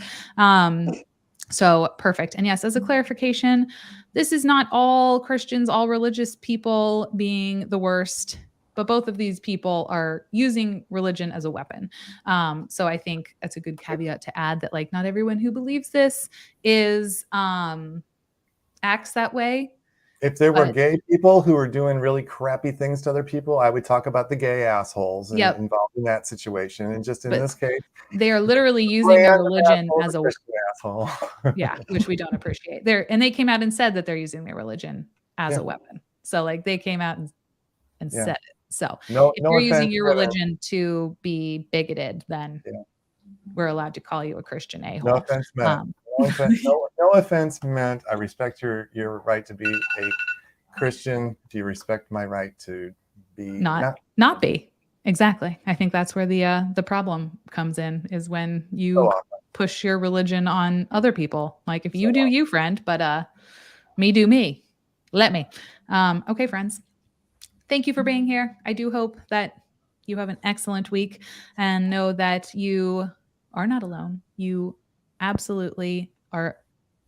So perfect. And yes, as a clarification, this is not all Christians, all religious people being the worst, but both of these people are using religion as a weapon. So I think that's a good caveat to add, that like not everyone who believes this is acts that way. If there were gay people who were doing really crappy things to other people, I would talk about the gay assholes involved in that situation. And just in this case, they are literally using their religion as a asshole. Yeah, which we don't appreciate. And they came out and said that they're using their religion as a weapon. So like they came out and said it. So if you're using your religion to be bigoted, then we're allowed to call you a Christian a-hole. No offense meant. No offense meant. I respect your right to be a Christian. Do you respect my right to be not be? Exactly. I think that's where the problem comes in, is when you push your religion on other people. Like if you do you, friend, but me do me. Let me. Okay, friends. Thank you for being here. I do hope that you have an excellent week and know that you are not alone. You absolutely are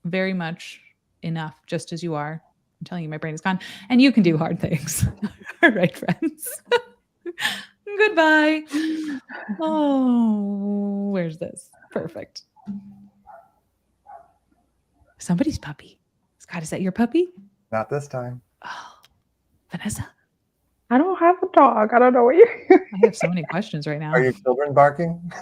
very much enough just as you are. I'm telling you, my brain is gone, and you can do hard things. All right, friends. Goodbye. Oh, where's this? Perfect. Somebody's puppy. Scott, is that your puppy? Not this time. Oh, Vanessa? I don't have a dog. I don't know what you're. I have so many questions right now. Are your children barking?